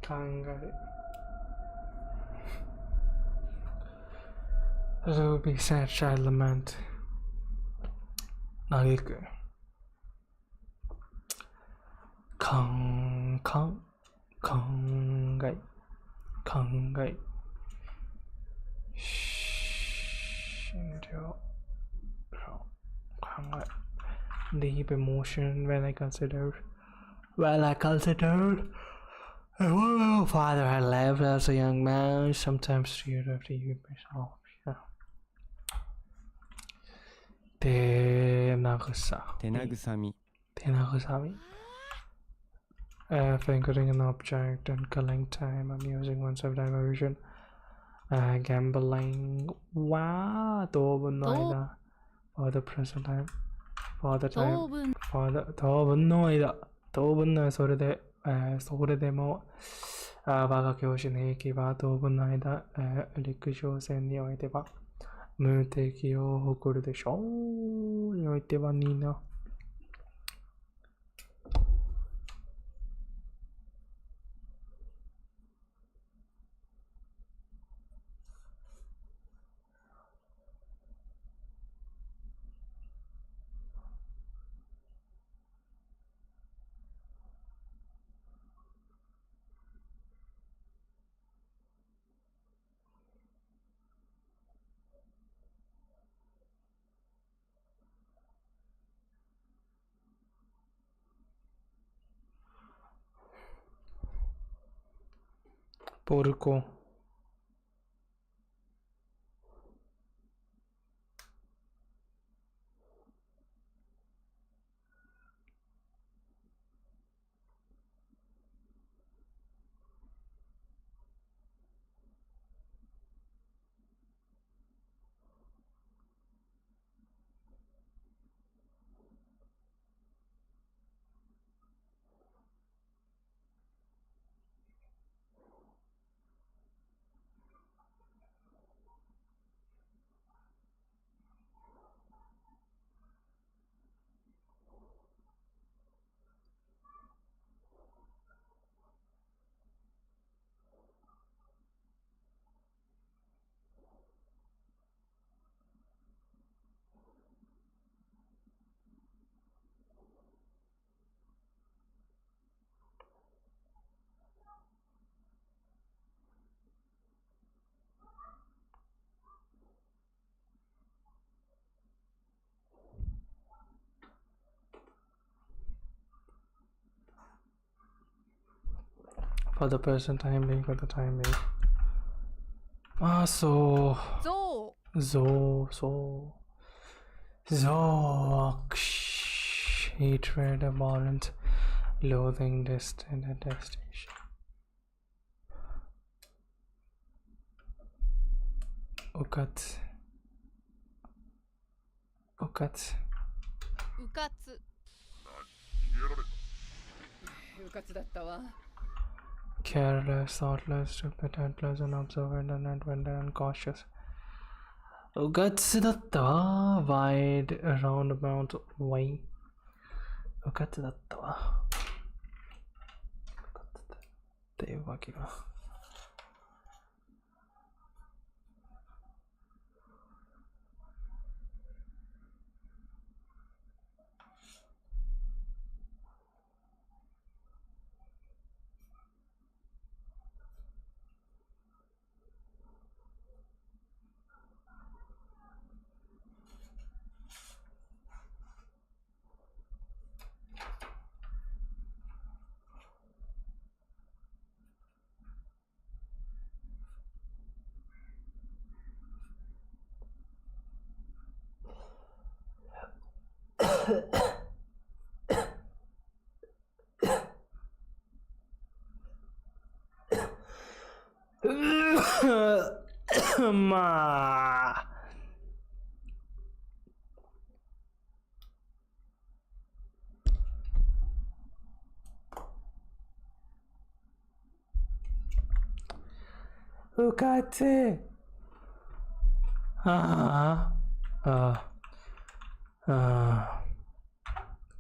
考え。Ruby sad child lament. 嘆く。考え。診療。考え。Deep emotion when I consider what my father had left as a young man, sometimes feared of the myself. 手慰み。Fingering an object and killing time, amusing oneself, diversion, gambling. Wow, 当分の間。For the present time. For the time. For the 当分の間。それで、それでも、我が教師の兵器は当分の間、陸上戦においては無敵を誇るでしょう。においてはニーナ。ポルコ。For the present time being, for the time being. So. Hatred, abhorrent, loathing, distant, and destination. Ukat. だったわ。Careless, thoughtless, stupid, headless, unobservant, unintended, and cautious. Guts だったわ。Wide, roundabout, way. Guts だったわ。っていうわけが。まあ受かって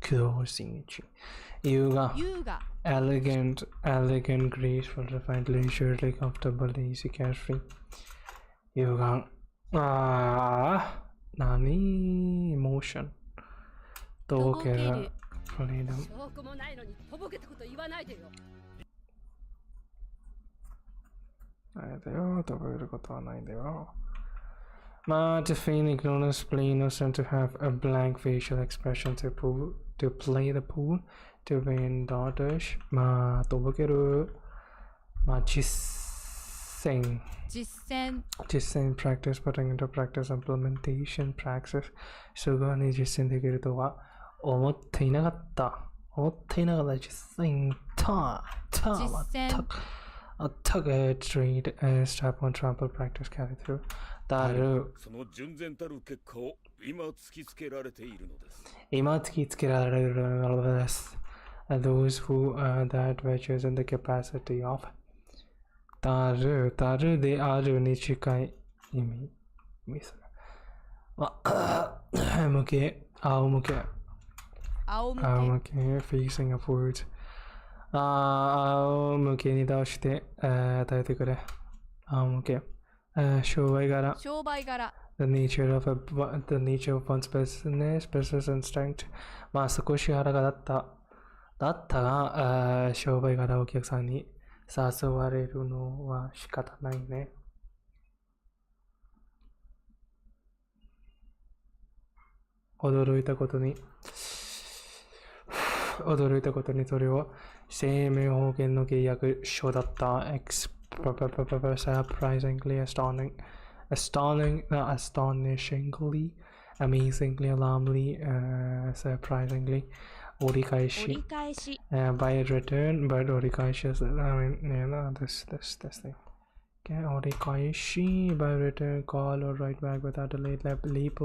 closing優雅 elegant, graceful, refined, leisurely, comfortable, easy, carefree. 優雅何 emotion とぼける freedom 証拠もないのにとぼけたこと言わないでよ。ないだよ、とぼけることはないんだよ。まあ、to feign ignorance, play innocent, to have a blank facial expression, to play the pool, to win daughters. まあ、とぼける。まあ、実践 practice, putting into practice, implementation, praxis. すぐに実践できるとは思っていなかった。実践。Attack, treat, step on trample, practice, carry through. その純然たる結果を今突きつけられているのです。Those who that virtues in the capacity of たるであるに近い意味する。向け、仰向け、facing upwards。仰向けに倒して与えてくれ。仰向け。商売柄。The nature of one's business instinct。まあ少し腹がだったが、商売柄お客さんに誘われるのは仕方ないね。驚いたことにそれは生命保険の契約書だった。Surprisingly, astonishingly, amazingly, alarmingly, surprisingly, 折り返し by return, but 折り返し this thing. Okay, 折り返し by return, call or write back without a late leap,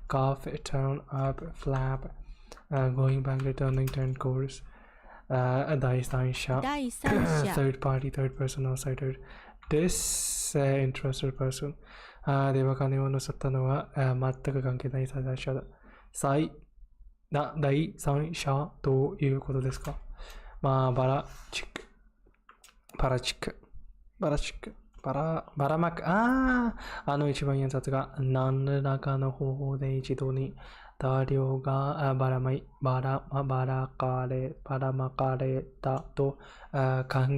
cough, turn up, flap, going back, returning, turn course. 第三者 third party, third person, outsider, disinterested person。では金を盗ったのは全く関係ない第三者だ。第三者ということですか。まあ、バラマク。一番印刷が何らかの方法で一度に大量がばらまかれたと考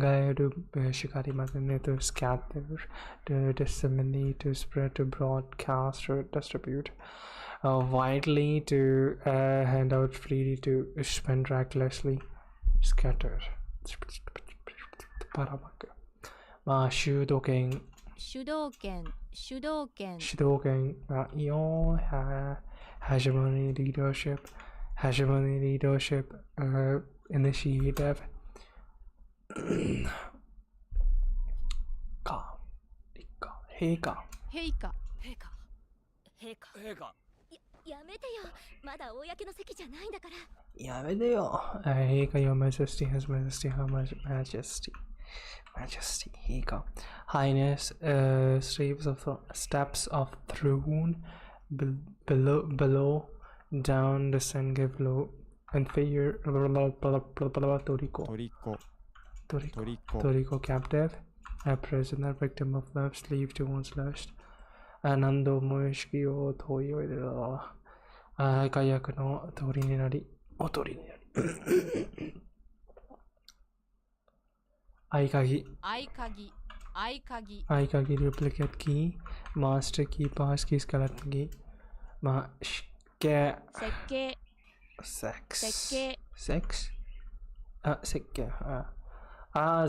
えるしかありませんね。to scatter, to disseminate, to spread, to broadcast, to distribute, widely, to hand out freely, to spend recklessly, scatter, ばらまく。まあ、主導権がイオンHegemony, leadership, initiative. 陛下。やめてよ。まだ公の席じゃないんだから。やめてよ。陛下 Your Majesty, His Majesty, Her Majesty,陛下。Highness, steps of throne, below, down, descend, give low, inferior, Toriko, captive, a prisoner, victim of love, slave to one's lust. 何度も意識を問いを入れる。解約の通りになり、おとりになり。合鍵、duplicate key, master key, pass key, skeleton key. まあ、設計。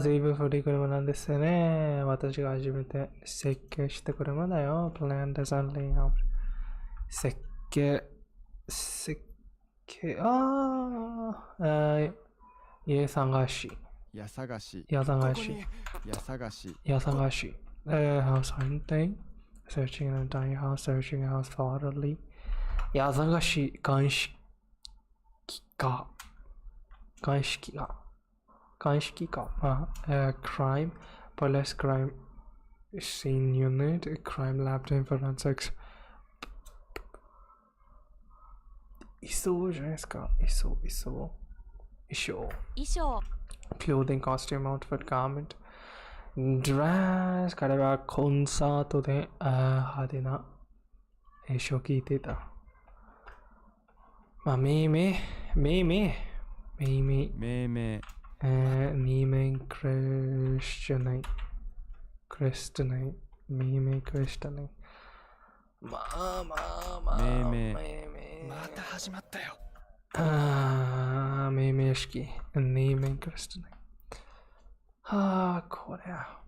随分古い車なんですね。私が初めて設計した車だよ。Plan, design, layout. 設計。家探し。家探し。家探し。家探し。家探し。house hunting. Searching in a tiny house, searching a house thoroughly. 家探し、鑑識か。鑑識か。鑑識か。crime, police crime scene unit, crime lab team forensics. いそうじゃないですか。いそう。衣装。clothing, costume, outfit, garment. dress 彼はコンサートで派手な衣装を着てた。まあ、命名クリスチャナイ。命名クリスチャナイ。また始まったよ。命名式。命名クリスチャナイ。これは。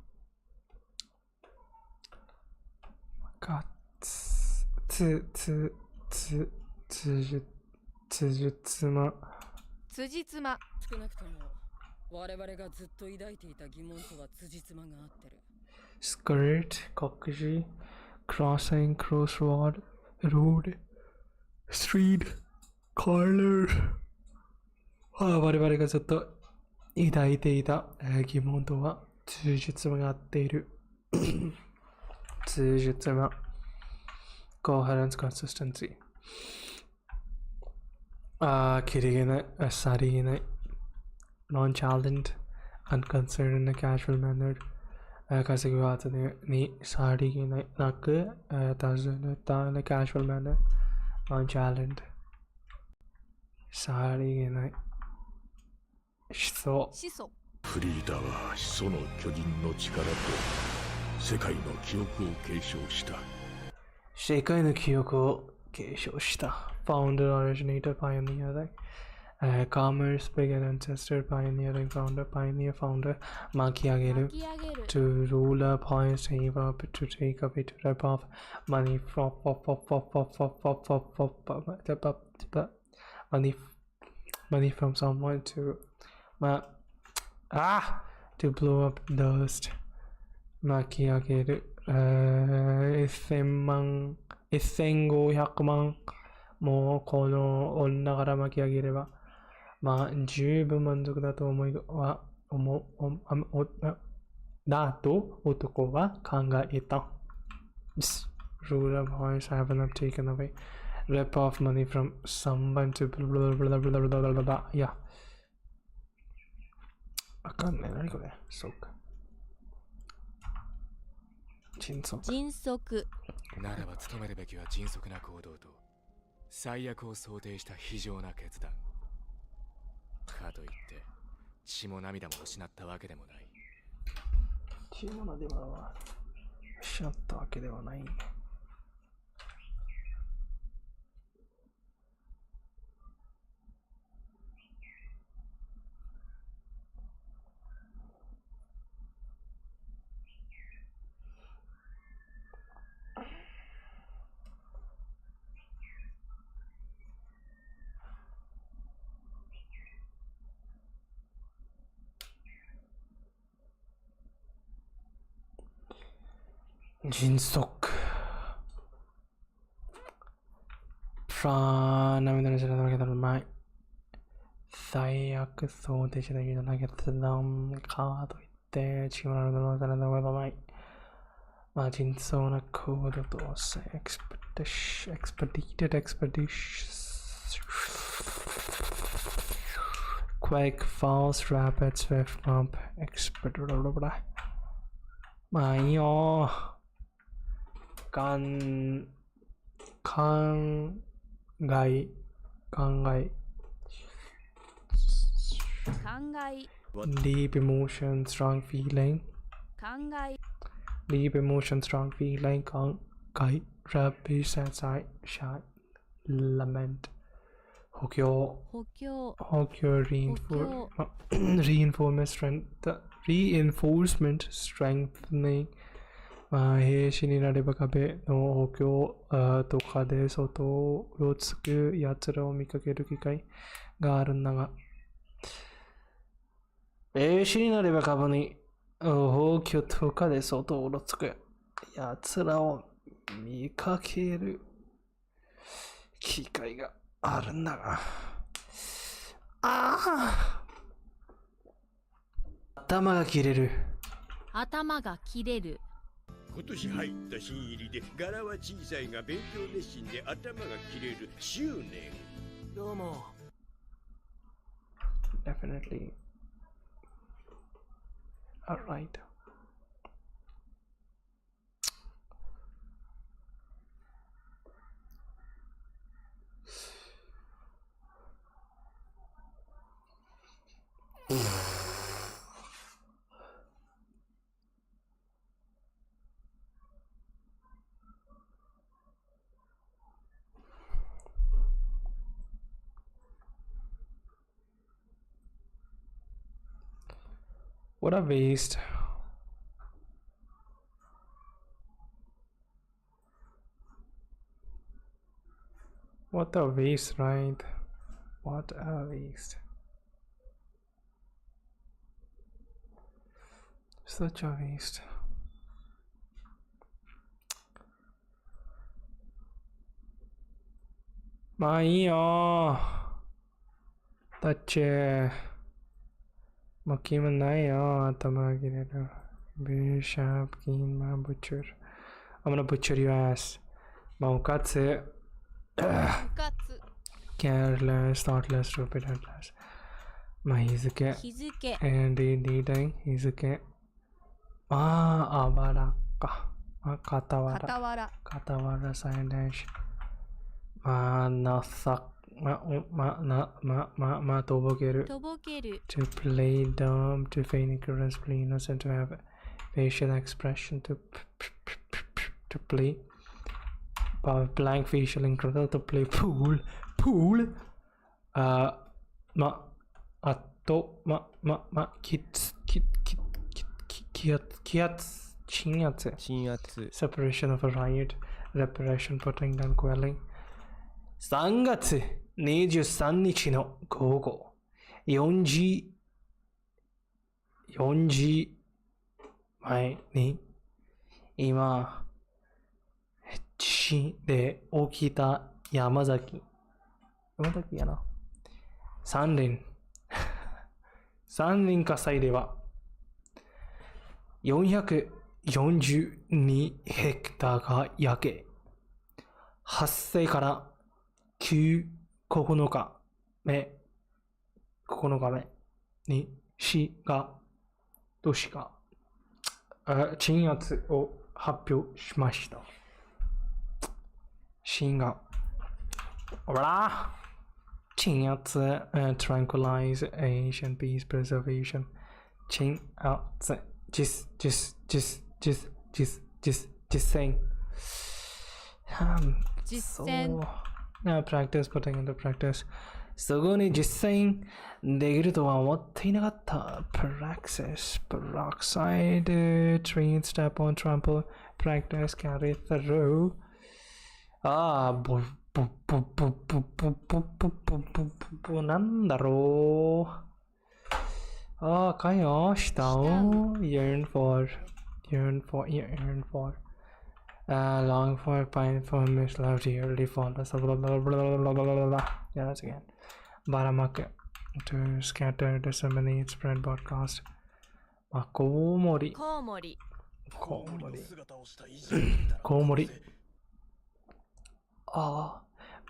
辻褄。少なくとも我々がずっと抱いていた疑問とは辻褄が合ってる。skirt 告示 crossing crossroad road street corner 我々がずっと抱いていた疑問とは辻褄が合っている。辻褄 coherence consistency キリげない、さりげない、nonchalant, unconcerned in a casual manner 稼ぐ後にさりげない、なく、尋ねた in a casual manner nonchalant さりげない、思想フリーダは始祖の巨人の力と世界の記憶を継承した。世界の記憶を継承した。Founder, originator, pioneer, commerce, began ancestor, pioneering founder, pioneer founder, 巻き上げる to ruler, point, save up, to take away, to rip off, money from, money from someone to, to blow up dust, 巻き上げる、1500万もうこの女から巻き上げれば十分満足だと男は考えた。Ruler boys have enough taken away. Rip off money from someone to blah blah blah blah blah blah blah. いや。わかんない。何これ。そうか。迅速。ならば務めるべきは迅速な行動と最悪を想定した非常な決断。かといって血も涙も失ったわけでもない。血も涙は失ったわけではない。迅速涙の知らないわけだろうまい。最悪そうでしないけどなきゃつだんかといってチームののされたわけだまい。迅速な行動とせexpedited quick fast rapid swift pump expedited いいよ考え deep emotion strong feeling deep emotion strong feeling 考え rapid sad sigh shy lament 補強 reinforcement strengthening まあ、兵士になれば壁の補強とかで外をうろつく奴らを見かける機会があるんだが、兵士になれば壁に補強とかで外をうろつく奴らを見かける機会があるんだが、頭が切れる。頭が切れる。今年入った新入りで柄は小さいが勉強熱心で頭が切れる執念。どうも。Definitely. Alright. What a waste. What a waste, right? What a waste. Such a waste. Ma io. Tace. Ma chi mandai yo tamagirero. Be sharp, keen, ma butcher. I'm gonna butcher your ass. Maukatsu. Careless, thoughtless, stupid, headless. Mahizuke. And indeed, Hizuke. Abaraka. Katawara. Katawara sign dash. Nasak. Tobogeru. To play dumb, to feign ignorance, play innocent, to have facial expression, to play blank facial incredible, to play pool. Separation of a riot, reparation, putting down, quelling. 3月23日の午後4時前に今地震で起きた山崎やな三輪火災では442ヘクターが焼け、発生から9日目に都市が鎮圧を発表しました。鎮圧、tranquilization, peace preservation、鎮圧、実践。practice, putting into practice。そこに実践できるとは思っていなかった。praxis, peroxide, train, step on, trample, practice, carry through。なんだろう。関与したを yearn for、long for, pine for, miss, love, dearly for, blah blah blah blah blah blah blah. Yeah, that's again. Baramak to scatter, disseminate, spread, broadcast. Komori.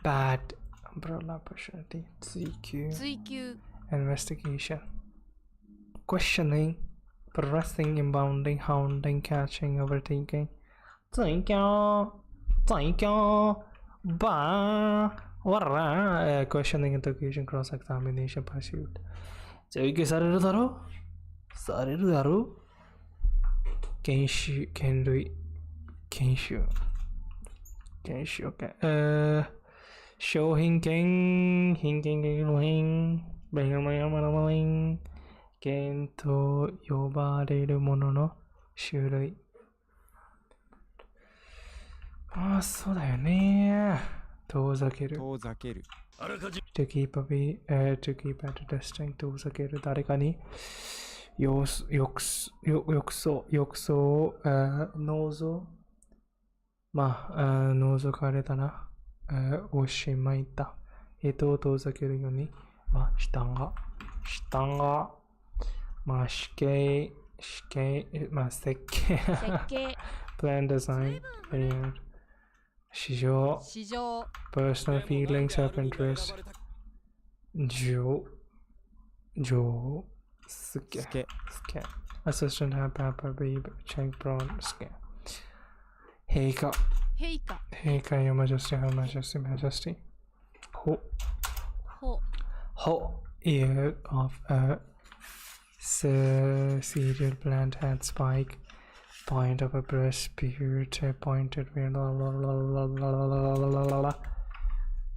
Bad. Umbrella opportunity. Tsuikyu. Investigation. Questioning. Pressing, impounding, hounding, catching, overtaking. questioning, interrogation, cross-examination, pursuit. 追及されるだろ研修、OK。商品券、券と呼ばれるものの種類。ああ、そうだよね。遠ざける。遠ざける。to keep away, to keep at a distance 遠ざける。誰かに浴槽を覗かれたら、おしまいだ。人を遠ざけるように、下が、設計、設計、plan design, period. 市場 personal feelings of interest すけ assistant have pepper babe check brown すけ陛下 your majesty her majesty ほ ear of a serial plant had spike point of a breast beard pointed where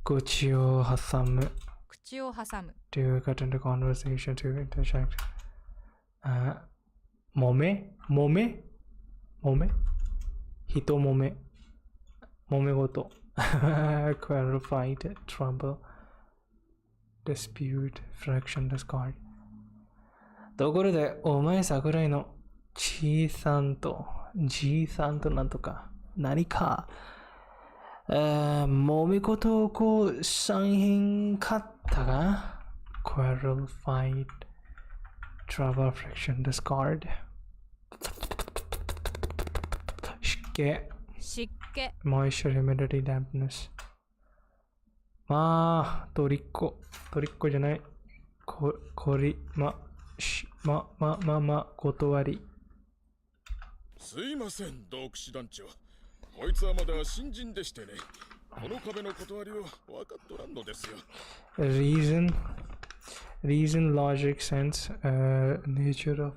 口を挟む to cut into conversation to interject もめ人もめごとclarified trouble dispute fraction discard ところでお前桜井のG さんとなんとか何か揉め事を商品買ったが clarified trouble friction discard 湿気 moisture humidity dampness トリッコじゃない断りすいません、同士団長。こいつはまだ新人でしてね。この壁の断りを分かっとらんのですよ。reason, logic, sense, nature of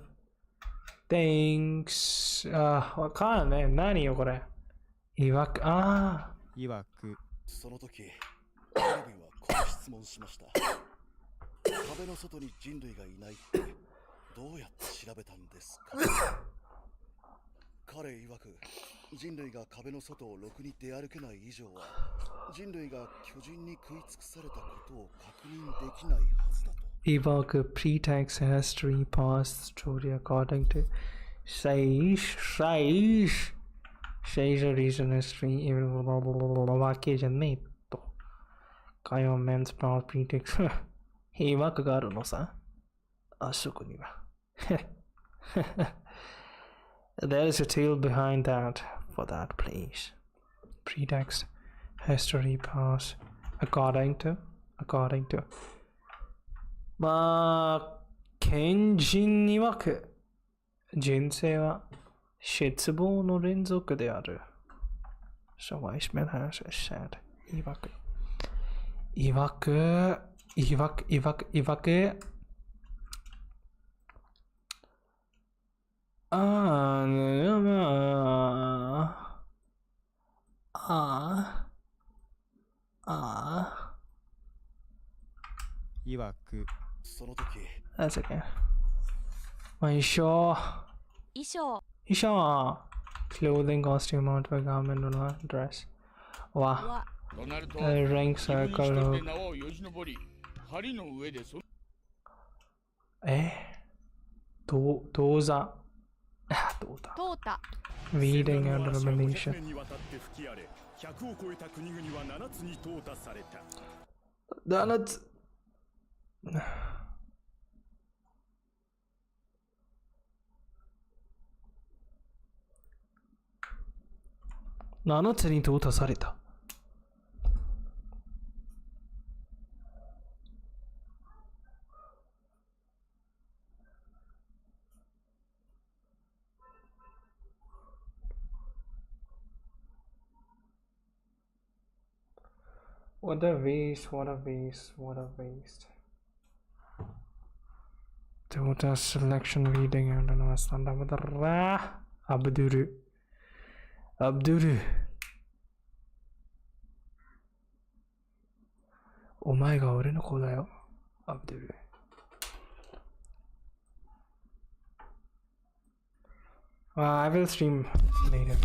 things. わかんない。何よこれ。いわく。その時、ケルビンはこう質問しました。壁の外に人類がいないってどうやって調べたんですか？彼曰く人類が壁の外をろくに出歩けない以上は人類が巨人に食い尽くされたことを確認できないはずだと。Evoke a pretext history past story according to says a reason history わけじゃねえと。海洋メンスパーpretext いわくがあるのさ。あそこには。There is a tale behind that for that place. Pretext, history, past, according to. 賢人にわく人生は失望の連続である。So Weissman has said. いわく。いわく。その時。That's okay. 衣装。Clothing, costume, outfit, garment, dress. rank circle. 動座。Reading and elimination. 100を超えた国々は7つに淘汰された。7つ。7つに淘汰された。What a waste. Total selection reading and understand. Abdul. お前が俺の子だよ。アブドゥル。I will stream later.